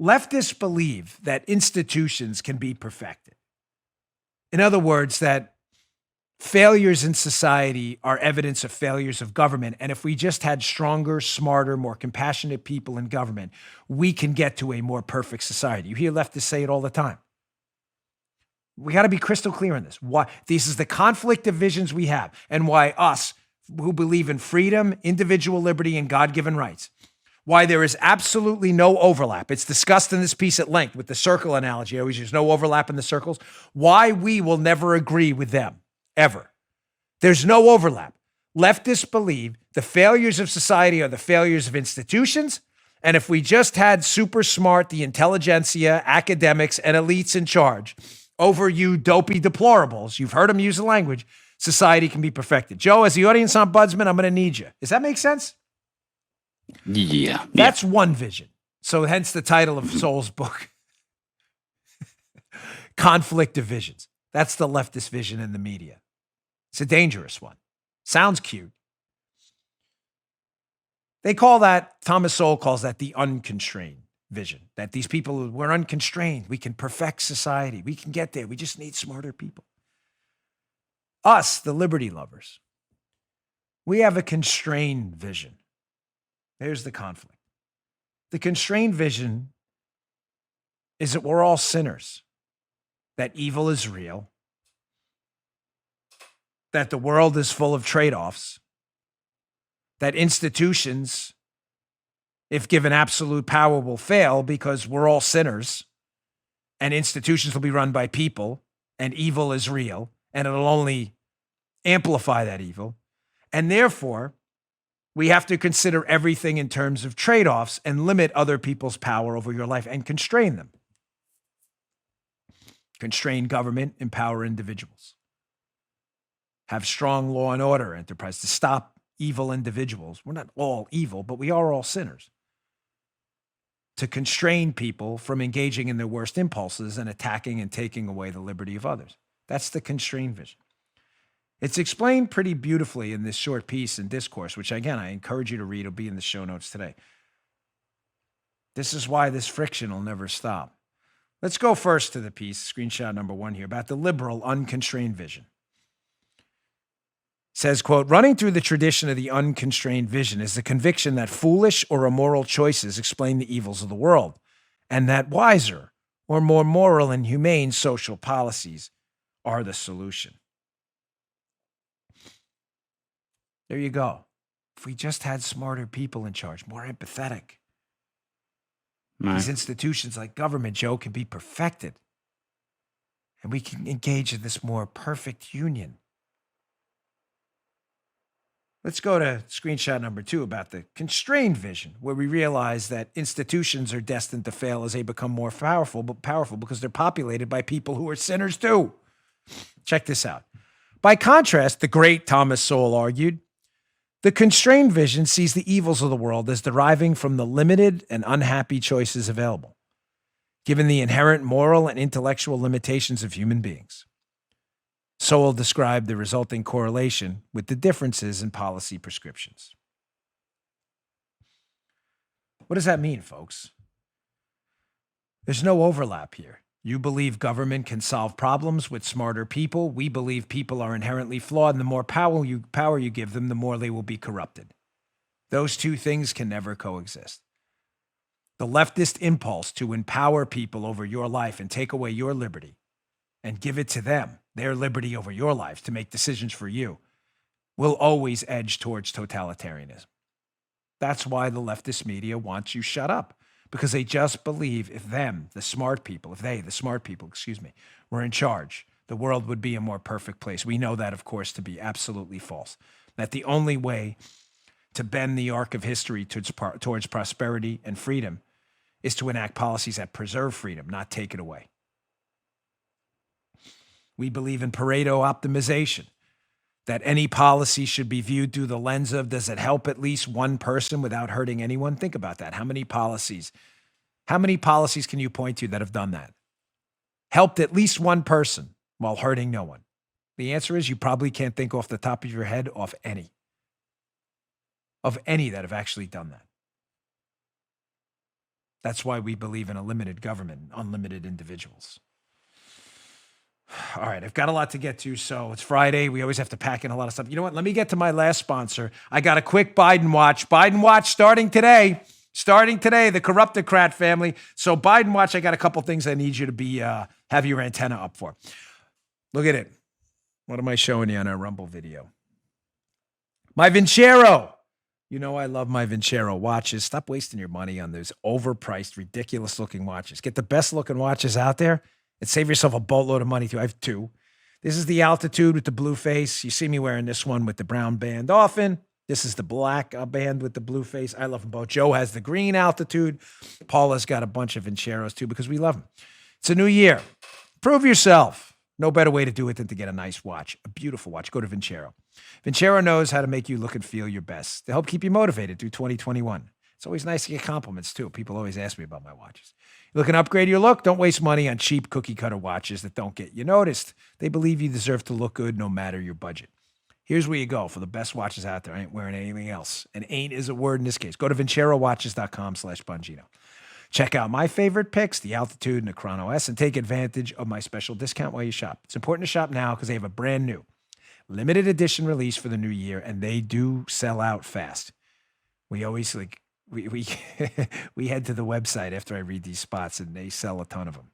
Leftists believe that institutions can be perfected. In other words, that failures in society are evidence of failures of government. And if we just had stronger, smarter, more compassionate people in government, we can get to a more perfect society. You hear leftists say it all the time. We got to be crystal clear on this. Why this is the conflict of visions we have, and why us who believe in freedom, individual liberty, and God-given rights, why there is absolutely no overlap. It's discussed in this piece at length with the circle analogy. I always use no overlap in the circles. Why we will never agree with them. Ever. There's no overlap. Leftists believe the failures of society are the failures of institutions. And if we just had super smart, the intelligentsia, academics, and elites in charge over you dopey deplorables, you've heard them use the language, society can be perfected. Joe, as the audience ombudsman, I'm going to need you. Does that make sense? Yeah. That's one vision. So hence the title of Sowell's book, Conflict of Visions. That's the leftist vision in the media. It's a dangerous one. Sounds cute. They call that, Thomas Sowell calls that the unconstrained vision, that these people, we're unconstrained. We can perfect society. We can get there. We just need smarter people. Us, the liberty lovers, we have a constrained vision. There's the conflict. The constrained vision is that we're all sinners, that evil is real, that the world is full of trade-offs, that institutions, if given absolute power, will fail because we're all sinners, and institutions will be run by people, and evil is real, and it'll only amplify that evil. And therefore, we have to consider everything in terms of trade-offs and limit other people's power over your life and constrain them. Constrain government, empower individuals. Have strong law and order enterprise to stop evil individuals. We're not all evil, but we are all sinners. To constrain people from engaging in their worst impulses and attacking and taking away the liberty of others. That's the constrained vision. It's explained pretty beautifully in this short piece and discourse, which again, I encourage you to read. It'll be in the show notes today. This is why this friction will never stop. Let's go first to the piece, screenshot number 1 here, about the liberal unconstrained vision. It says, quote, running through the tradition of the unconstrained vision is the conviction that foolish or immoral choices explain the evils of the world, and that wiser or more moral and humane social policies are the solution. There you go. If we just had smarter people in charge, more empathetic, these institutions like government, Joe, can be perfected. And we can engage in this more perfect union. Let's go to screenshot number 2 about the constrained vision, where we realize that institutions are destined to fail as they become more powerful because they're populated by people who are sinners too. Check this out. By contrast, the great Thomas Sowell argued, the constrained vision sees the evils of the world as deriving from the limited and unhappy choices available, given the inherent moral and intellectual limitations of human beings. Sowell described the resulting correlation with the differences in policy prescriptions. What does that mean, folks? There's no overlap here. You believe government can solve problems with smarter people. We believe people are inherently flawed, and the more power you give them, the more they will be corrupted. Those two things can never coexist. The leftist impulse to empower people over your life and take away your liberty and give it to them, their liberty over your life to make decisions for you, will always edge towards totalitarianism. That's why the leftist media wants you shut up, because they just believe if the smart people, were in charge, the world would be a more perfect place. We know that, of course, to be absolutely false. That the only way to bend the arc of history towards prosperity and freedom is to enact policies that preserve freedom, not take it away. We believe in Pareto optimization, that any policy should be viewed through the lens of, does it help at least one person without hurting anyone? Think about that. How many policies can you point to that have done that? Helped at least one person while hurting no one? The answer is you probably can't think off the top of your head of any that have actually done that. That's why we believe in a limited government, unlimited individuals. All right, I've got a lot to get to, so it's Friday. We always have to pack in a lot of stuff. You know what? Let me get to my last sponsor. I got a quick Biden watch. Biden watch starting today. The Corruptocrat family. So Biden watch, I got a couple things I need you to have your antenna up for. Look at it. What am I showing you on our Rumble video? My Vincero. You know I love my Vincero watches. Stop wasting your money on those overpriced, ridiculous-looking watches. Get the best-looking watches out there and save yourself a boatload of money, too. I have two. This is the Altitude with the blue face. You see me wearing this one with the brown band often. This is the black band with the blue face. I love them both. Joe has the green Altitude. Paula's got a bunch of Vinceros, too, because we love them. It's a new year. Prove yourself. No better way to do it than to get a nice watch, a beautiful watch. Go to Vincero. Vincero knows how to make you look and feel your best to help keep you motivated through 2021. It's always nice to get compliments, too. People always ask me about my watches. You looking to upgrade your look? Don't waste money on cheap cookie-cutter watches that don't get you noticed. They believe you deserve to look good no matter your budget. Here's where you go for the best watches out there. I ain't wearing anything else. And ain't is a word in this case. Go to VinceroWatches.com/Bongino. Check out my favorite picks, the Altitude and the Chrono S, and take advantage of my special discount while you shop. It's important to shop now because they have a brand new limited edition release for the new year, and they do sell out fast. We always we head to the website after I read these spots, and they sell a ton of them.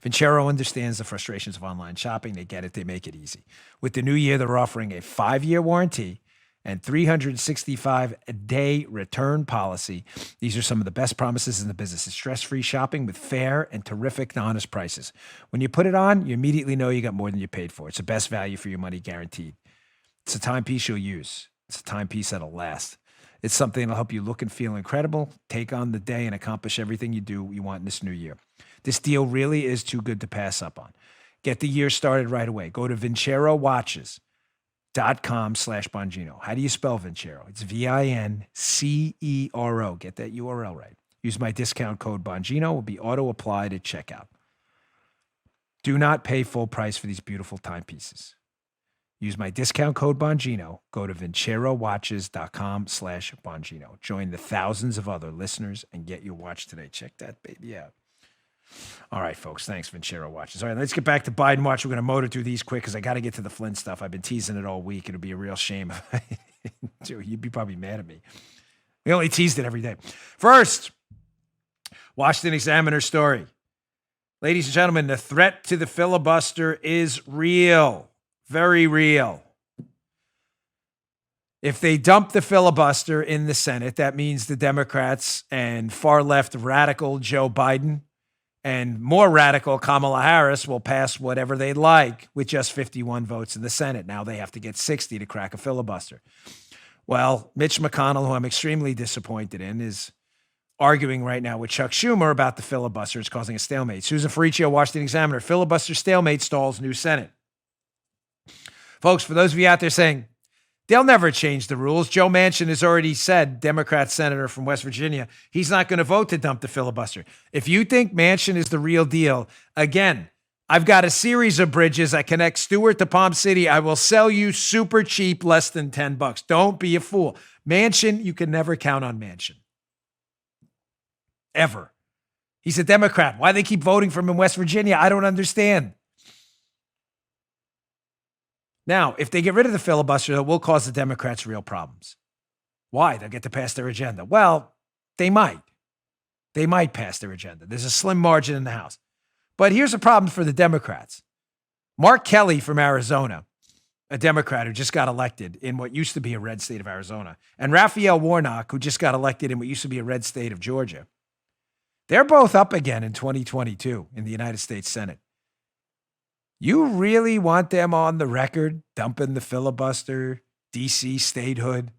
Vincero understands the frustrations of online shopping. They get it. They make it easy. With the new year, they're offering a 5-year warranty and 365-day return policy. These are some of the best promises in the business. It's stress-free shopping with fair and terrific and honest prices. When you put it on, you immediately know you got more than you paid for. It's the best value for your money guaranteed. It's a timepiece you'll use. It's a timepiece that'll last. It's something that'll help you look and feel incredible, take on the day, and accomplish everything you want in this new year. This deal really is too good to pass up on. Get the year started right away. Go to VinceroWatches.com/Bongino. How do you spell Vincero? It's VINCERO. Get that URL right. Use my discount code Bongino. It will be auto-applied at checkout. Do not pay full price for these beautiful timepieces. Use my discount code Bongino. Go to VinceroWatches.com/Bongino. Join the thousands of other listeners and get your watch today. Check that baby out. All right, folks. Thanks, Vincero Watches. All right, let's get back to Biden Watch. We're going to motor through these quick because I got to get to the Flint stuff. I've been teasing it all week. It'll be a real shame if I do. You'd be probably mad at me. We only teased it every day. First, Washington Examiner story. Ladies and gentlemen, the threat to the filibuster is real. Very real. If they dump the filibuster in the Senate, that means the Democrats and far-left radical Joe Biden and more radical Kamala Harris will pass whatever they like with just 51 votes in the Senate. Now they have to get 60 to crack a filibuster. Well, Mitch McConnell, who I'm extremely disappointed in, is arguing right now with Chuck Schumer about the filibuster. It's causing a stalemate. Susan Ferricchio, Washington Examiner, filibuster stalemate stalls new Senate. Folks, for those of you out there saying, they'll never change the rules. Joe Manchin has already said, Democrat senator from West Virginia, he's not going to vote to dump the filibuster. If you think Manchin is the real deal, again, I've got a series of bridges that connect Stewart to Palm City. I will sell you super cheap, less than $10. Don't be a fool. Manchin, you can never count on Manchin. Ever. He's a Democrat. Why they keep voting for him in West Virginia, I don't understand. Now, if they get rid of the filibuster, it will cause the Democrats real problems. Why? They'll get to pass their agenda. Well, they might. They might pass their agenda. There's a slim margin in the House. But here's a problem for the Democrats. Mark Kelly from Arizona, a Democrat who just got elected in what used to be a red state of Arizona, and Raphael Warnock, who just got elected in what used to be a red state of Georgia, they're both up again in 2022 in the United States Senate. You really want them on the record dumping the filibuster, D.C. statehood,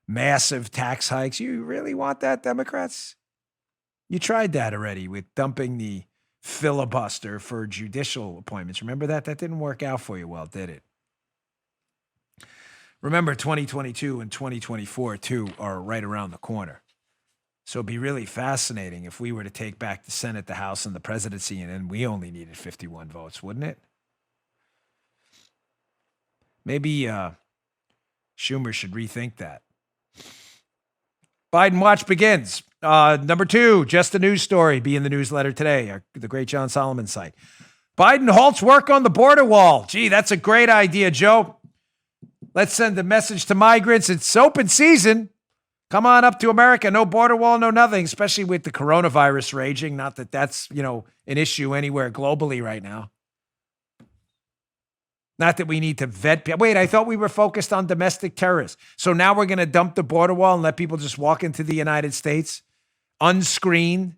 massive tax hikes? You really want that, Democrats? You tried that already with dumping the filibuster for judicial appointments. Remember that? That didn't work out for you well, did it? Remember, 2022 and 2024, too, are right around the corner. So it'd be really fascinating if we were to take back the Senate, the House, and the presidency, and then we only needed 51 votes, wouldn't it? Maybe Schumer should rethink that. Biden Watch begins. Number 2, just a news story. Be in the newsletter today, the great John Solomon site. Biden halts work on the border wall. Gee, that's a great idea, Joe. Let's send a message to migrants. It's open season. Come on up to America. No border wall, no nothing, especially with the coronavirus raging. Not that that's, an issue anywhere globally right now. Not that we need to vet people. Wait, I thought we were focused on domestic terrorists. So now we're going to dump the border wall and let people just walk into the United States unscreened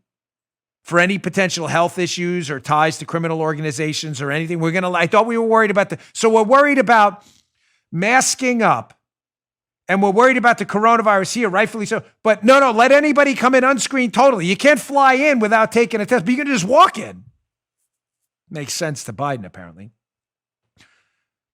for any potential health issues or ties to criminal organizations or anything. I thought we were worried about so we're worried about masking up and we're worried about the coronavirus here, rightfully so. But no, let anybody come in unscreened totally. You can't fly in without taking a test, but you can just walk in. Makes sense to Biden, apparently.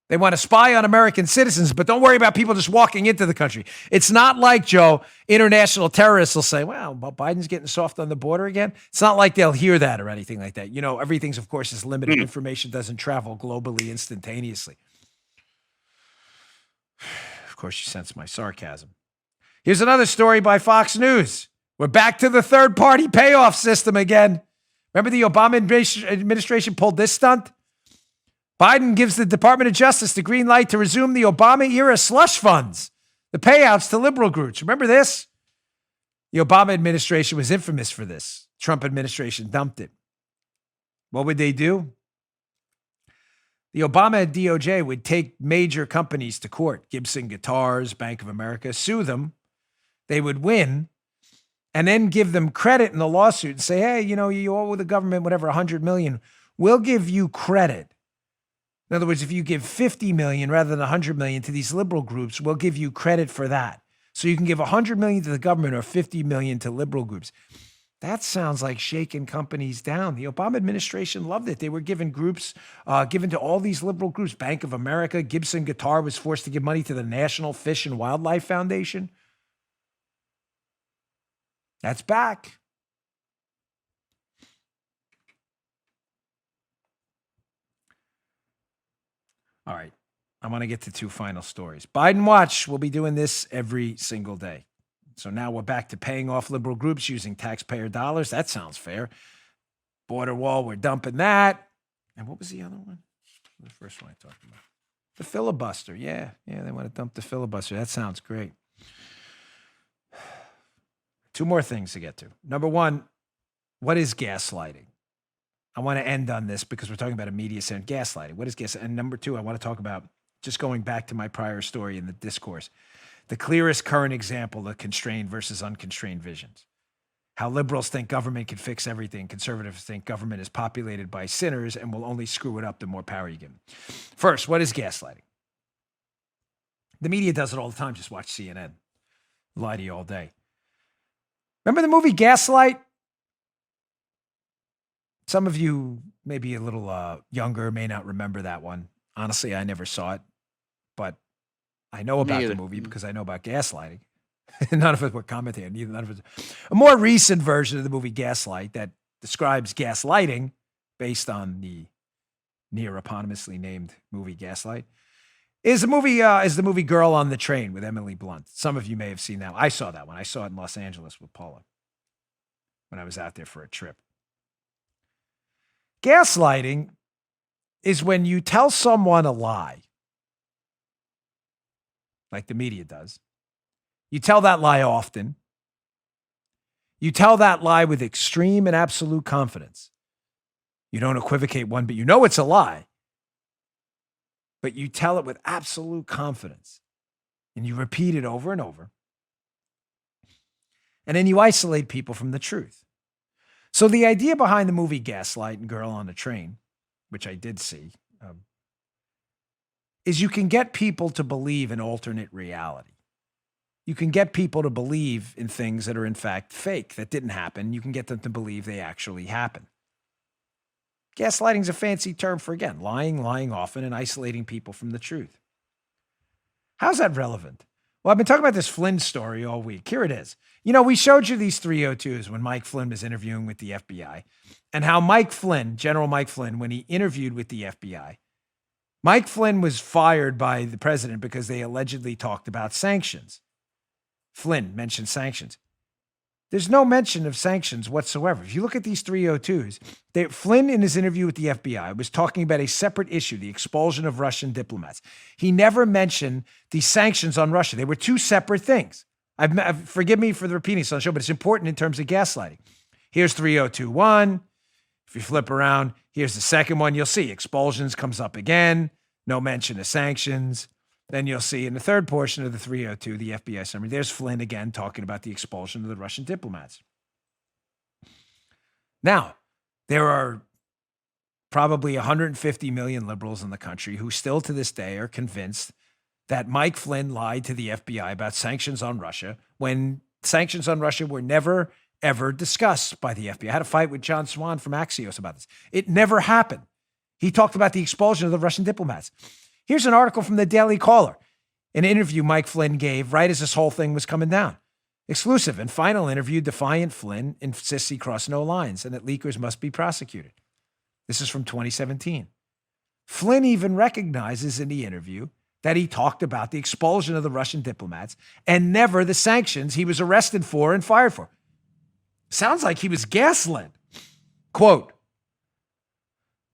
They want to spy on American citizens, but don't worry about people just walking into the country. It's not like, Joe, international terrorists will say, well, Biden's getting soft on the border again. It's not like they'll hear that or anything like that. Everything's, of course, is limited. Information doesn't travel globally instantaneously. Of course, you sense my sarcasm. Here's another story by Fox News. We're back to the third-party payoff system again. Remember the Obama administration pulled this stunt? Biden gives the Department of Justice the green light to resume the Obama-era slush funds, the payouts to liberal groups. Remember this? The Obama administration was infamous for this. Trump administration dumped it. What would they do? The Obama DOJ would take major companies to court, Gibson Guitars, Bank of America, sue them. They would win and then give them credit in the lawsuit and say, hey, you owe the government whatever, $100 million. We'll give you credit. In other words, if you give $50 million rather than $100 million to these liberal groups, we'll give you credit for that. So you can give $100 million to the government or $50 million to liberal groups. That sounds like shaking companies down. The Obama administration loved it. They were given given to all these liberal groups. Bank of America, Gibson Guitar was forced to give money to the National Fish and Wildlife Foundation. That's back. All right, I want to get to 2 final stories. Biden Watch will be doing this every single day. So now we're back to paying off liberal groups using taxpayer dollars. That sounds fair. Border wall, we're dumping that. And what was the other one? The first one I talked about. The filibuster. Yeah, they want to dump the filibuster. That sounds great. 2 more things to get to. Number 1, what is gaslighting? I want to end on this because we're talking about a media center. Gaslighting. What is gaslighting? And number 2, I want to talk about, just going back to my prior story in the discourse, the clearest current example of constrained versus unconstrained visions. How liberals think government can fix everything. Conservatives think government is populated by sinners and will only screw it up the more power you give them. First, what is gaslighting? The media does it all the time. Just watch CNN. Lie to you all day. Remember the movie Gaslight? Some of you may be a little younger, may not remember that one. Honestly, I never saw it, but I know about the movie because I know about gaslighting. None of us were commenting. None of us. A more recent version of the movie Gaslight that describes gaslighting based on the near eponymously named movie Gaslight, is the movie Girl on the Train with Emily Blunt. Some of you may have seen that. I saw that one. I saw it in Los Angeles with Paula when I was out there for a trip. Gaslighting is when you tell someone a lie, like the media does. You tell that lie often. You tell that lie with extreme and absolute confidence. You don't equivocate one, but you know it's a lie. But you tell it with absolute confidence. And you repeat it over and over. And then you isolate people from the truth. So the idea behind the movie Gaslight and Girl on the Train, which I did see, is you can get people to believe in alternate reality. You can get people to believe in things that are in fact fake, that didn't happen. You can get them to believe they actually happened. Gaslighting is a fancy term for, again, lying often, and isolating people from the truth. How's that relevant? Well, I've been talking about this Flynn story all week. Here it is. You know, we showed you these 302s when Mike Flynn was interviewing with the FBI, and how Mike Flynn, General Mike Flynn, when he interviewed with the FBI, Mike Flynn was fired by the president because they allegedly talked about sanctions. Flynn mentioned sanctions. There's no mention of sanctions whatsoever. If you look at these 302s, Flynn, in his interview with the FBI, was talking about a separate issue, the expulsion of Russian diplomats. He never mentioned the sanctions on Russia. They were two separate things. Forgive me for the repeating this on the show, but it's important in terms of gaslighting. Here's 302.1. If you flip around, here's the second one. You'll see expulsions comes up again. No mention of sanctions. Then you'll see in the third portion of the 302, the FBI summary, there's Flynn again talking about the expulsion of the Russian diplomats. Now, there are probably 150 million liberals in the country who still to this day are convinced that Mike Flynn lied to the FBI about sanctions on Russia when sanctions on Russia were never, ever discussed by the FBI. I had a fight with John Swan from Axios about this. It never happened. He talked about the expulsion of the Russian diplomats. Here's an article from the Daily Caller, an interview Mike Flynn gave right as this whole thing was coming down. Exclusive and final interview, defiant Flynn insists he crossed no lines and that leakers must be prosecuted. This is from 2017. Flynn even recognizes in the interview that he talked about the expulsion of the Russian diplomats and never the sanctions he was arrested for and fired for. Sounds like he was gaslit. Quote,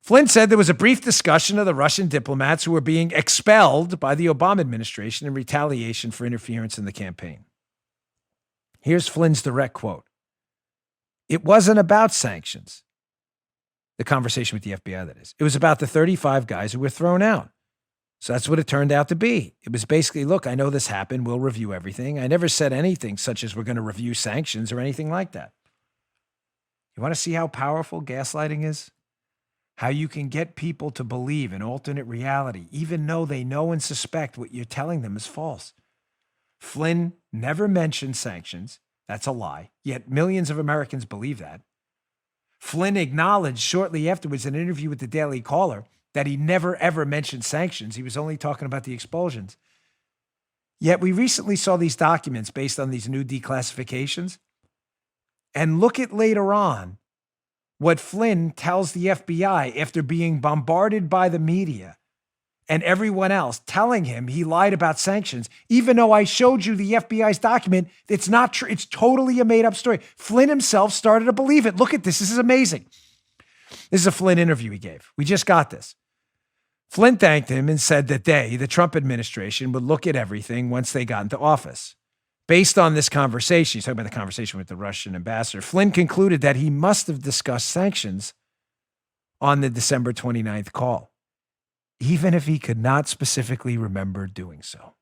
Flynn said there was a brief discussion of the Russian diplomats who were being expelled by the Obama administration in retaliation for interference in the campaign. Here's Flynn's direct quote. It wasn't about sanctions. The conversation with the FBI, that is. It was about the 35 guys who were thrown out. So that's what it turned out to be. It was basically, look, I know this happened. We'll review everything. I never said anything such as we're going to review sanctions or anything like that. You want to see how powerful gaslighting is? How you can get people to believe in alternate reality, even though they know and suspect what you're telling them is false. Flynn never mentioned sanctions. That's a lie. Yet millions of Americans believe that. Flynn acknowledged shortly afterwards in an interview with the Daily Caller that he never, ever mentioned sanctions. He was only talking about the expulsions. Yet we recently saw these documents based on these new declassifications. And look at later on what Flynn tells the FBI after being bombarded by the media and everyone else telling him he lied about sanctions, even though I showed you the FBI's document. It's not true. It's totally a made-up story. Flynn himself started to believe it. Look at this. This is amazing. This is a Flynn interview he gave. We just got this. Flynn thanked him and said that the Trump administration, would look at everything once they got into office. Based on this conversation, he's talking about the conversation with the Russian ambassador, Flynn concluded that he must have discussed sanctions on the December 29th call, even if he could not specifically remember doing so.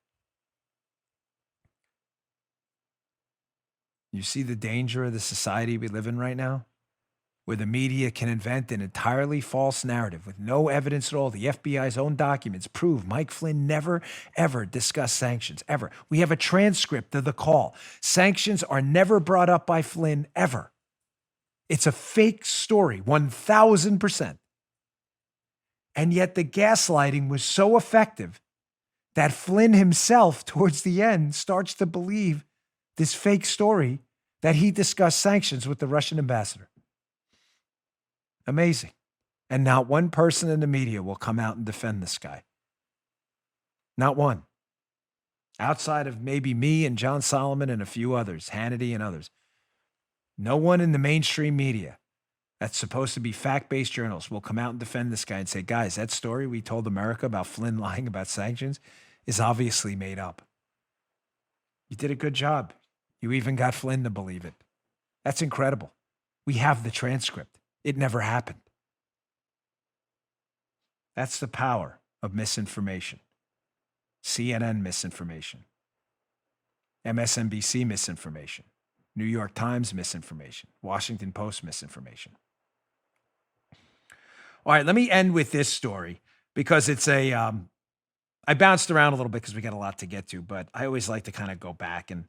You see the danger of the society we live in right now? Where the media can invent an entirely false narrative with no evidence at all. The FBI's own documents prove Mike Flynn never, ever discussed sanctions, ever. We have a transcript of the call. Sanctions are never brought up by Flynn, ever. It's a fake story, 1,000%. And yet the gaslighting was so effective that Flynn himself, towards the end, starts to believe this fake story that he discussed sanctions with the Russian ambassador. Amazing. And not one person in the media will come out and defend this guy. Not one. Outside of maybe me and John Solomon and a few others, Hannity and others. No one in the mainstream media that's supposed to be fact-based journalists will come out and defend this guy and say, guys, that story we told America about Flynn lying about sanctions is obviously made up. You did a good job. You even got Flynn to believe it. That's incredible. We have the transcript. It never happened. That's the power of misinformation. CNN misinformation. MSNBC misinformation. New York Times misinformation. Washington Post misinformation. All right, let me end with this story because it's I bounced around a little bit because we got a lot to get to, but I always like to kind of go back and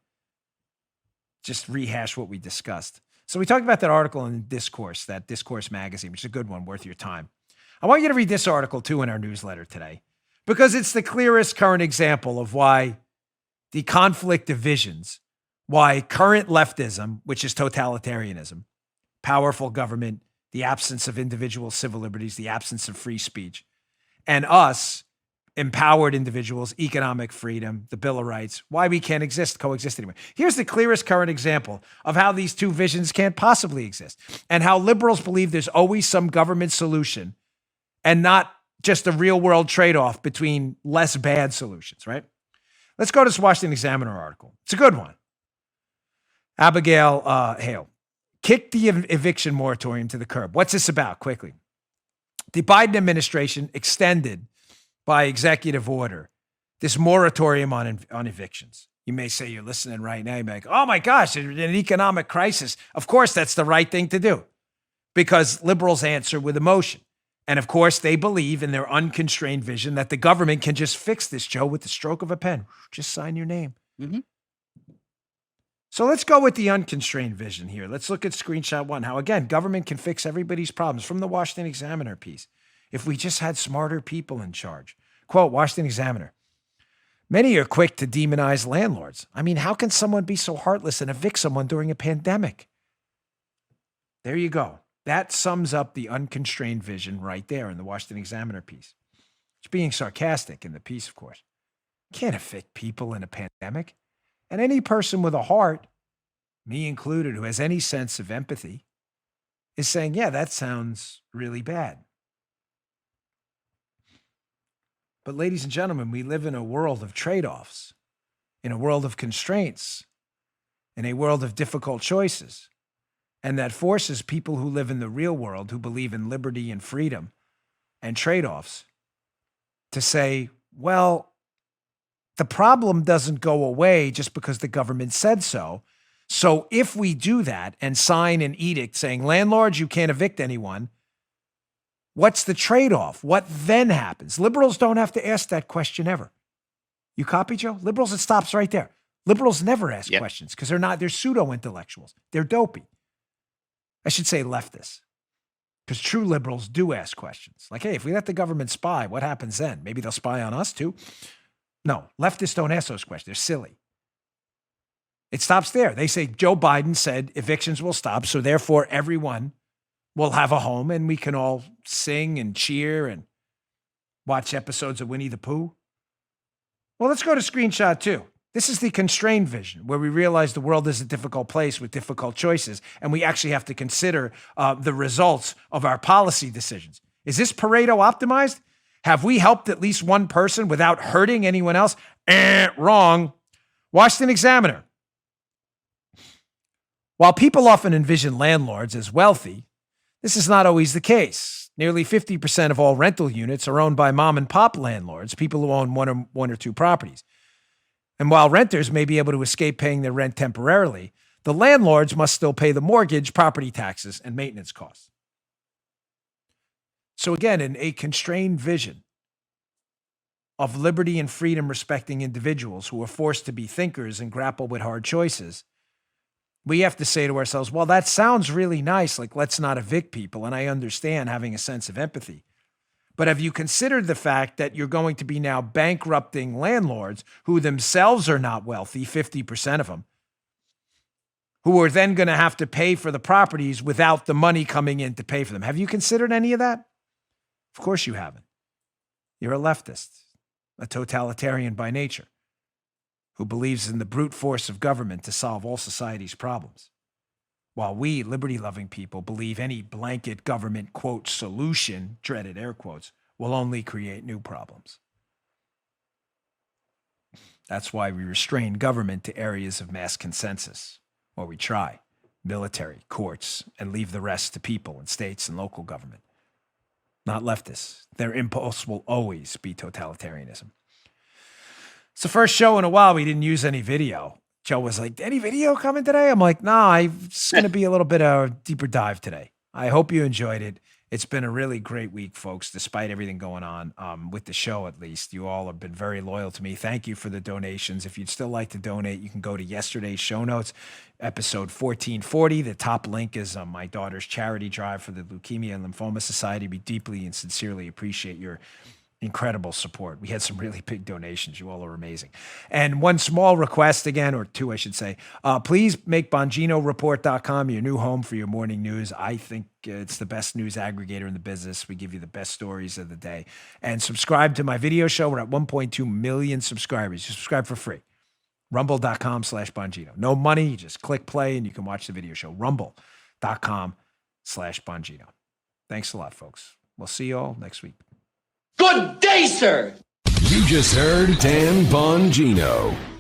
just rehash what we discussed. So we talked about that article in Discourse, that Discourse magazine, which is a good one, worth your time. I want you to read this article too in our newsletter today because it's the clearest current example of why the conflict of visions, why current leftism, which is totalitarianism, powerful government, the absence of individual civil liberties, the absence of free speech, and us, empowered individuals, economic freedom, the Bill of Rights, why we can't coexist anymore. Here's the clearest current example of how these two visions can't possibly exist and how liberals believe there's always some government solution and not just a real world trade-off between less bad solutions, right? Let's go to this Washington Examiner article. It's a good one. Abigail Hale, kicked the eviction moratorium to the curb. What's this about? Quickly. The Biden administration extended by executive order this moratorium on evictions. You may say you're listening right now. You may be like, oh my gosh, in an economic crisis. Of course, that's the right thing to do because liberals answer with emotion. And of course, they believe in their unconstrained vision that the government can just fix this, Joe, with the stroke of a pen. Just sign your name. Mm-hmm. So let's go with the unconstrained vision here. Let's look at screenshot one. How, again, government can fix everybody's problems from the Washington Examiner piece if we just had smarter people in charge. Quote, Washington Examiner. Many are quick to demonize landlords. I mean, how can someone be so heartless and evict someone during a pandemic? There you go. That sums up the unconstrained vision right there in the Washington Examiner piece. It's being sarcastic in the piece, of course. You can't evict people in a pandemic. And any person with a heart, me included, who has any sense of empathy, is saying, yeah, that sounds really bad. But ladies and gentlemen, we live in a world of trade-offs, in a world of constraints, in a world of difficult choices. And that forces people who live in the real world, who believe in liberty and freedom and trade-offs, to say, well, the problem doesn't go away just because the government said so. So if we do that and sign an edict saying, landlords, you can't evict anyone, what's the trade-off? What then happens? Liberals don't have to ask that question ever. You copy, Joe? Liberals, it stops right there. Liberals never ask questions because they're pseudo-intellectuals. They're dopey. I should say leftists, because true liberals do ask questions. Like, hey, if we let the government spy, what happens then? Maybe they'll spy on us too. No, leftists don't ask those questions. They're silly. It stops there. They say Joe Biden said evictions will stop, so therefore everyone will have a home and we can all sing and cheer and watch episodes of Winnie the Pooh. Well, let's go to screenshot 2. This is the constrained vision, where we realize the world is a difficult place with difficult choices, and we actually have to consider the results of our policy decisions. Is this Pareto optimized? Have we helped at least one person without hurting anyone else? Wrong. Washington Examiner. While people often envision landlords as wealthy, this is not always the case. Nearly 50% of all rental units are owned by mom and pop landlords, people who own one or two properties. And while renters may be able to escape paying their rent temporarily, the landlords must still pay the mortgage, property taxes, and maintenance costs. So again, in a constrained vision of liberty and freedom respecting individuals who are forced to be thinkers and grapple with hard choices, we have to say to ourselves, well, that sounds really nice, like let's not evict people, and I understand having a sense of empathy. But have you considered the fact that you're going to be now bankrupting landlords who themselves are not wealthy, 50% of them, who are then going to have to pay for the properties without the money coming in to pay for them? Have you considered any of that? Of course you haven't. You're a leftist, a totalitarian by nature, who believes in the brute force of government to solve all society's problems. While we, liberty-loving people, believe any blanket government, quote, solution, dreaded air quotes, will only create new problems. That's why we restrain government to areas of mass consensus, or we try, military, courts, and leave the rest to people and states and local government. Not leftists. Their impulse will always be totalitarianism. It's the first show in a while we didn't use any video. Joe was like, any video coming today? I'm like, nah, it's going to be a little bit of a deeper dive today. I hope you enjoyed it. It's been a really great week, folks, despite everything going on with the show, at least. You all have been very loyal to me. Thank you for the donations. If you'd still like to donate, you can go to yesterday's show notes, episode 1440. The top link is my daughter's charity drive for the Leukemia and Lymphoma Society. We deeply and sincerely appreciate your incredible support. We had some really big donations. You all are amazing. And one small request again, or two, I should say, please make BonginoReport.com your new home for your morning news. I think it's the best news aggregator in the business. We give you the best stories of the day. And subscribe to my video show. We're at 1.2 million subscribers. You subscribe for free. Rumble.com/Bongino. No money. You just click play and you can watch the video show. Rumble.com/Bongino. Thanks a lot, folks. We'll see you all next week. Good day, sir. You just heard Dan Bongino.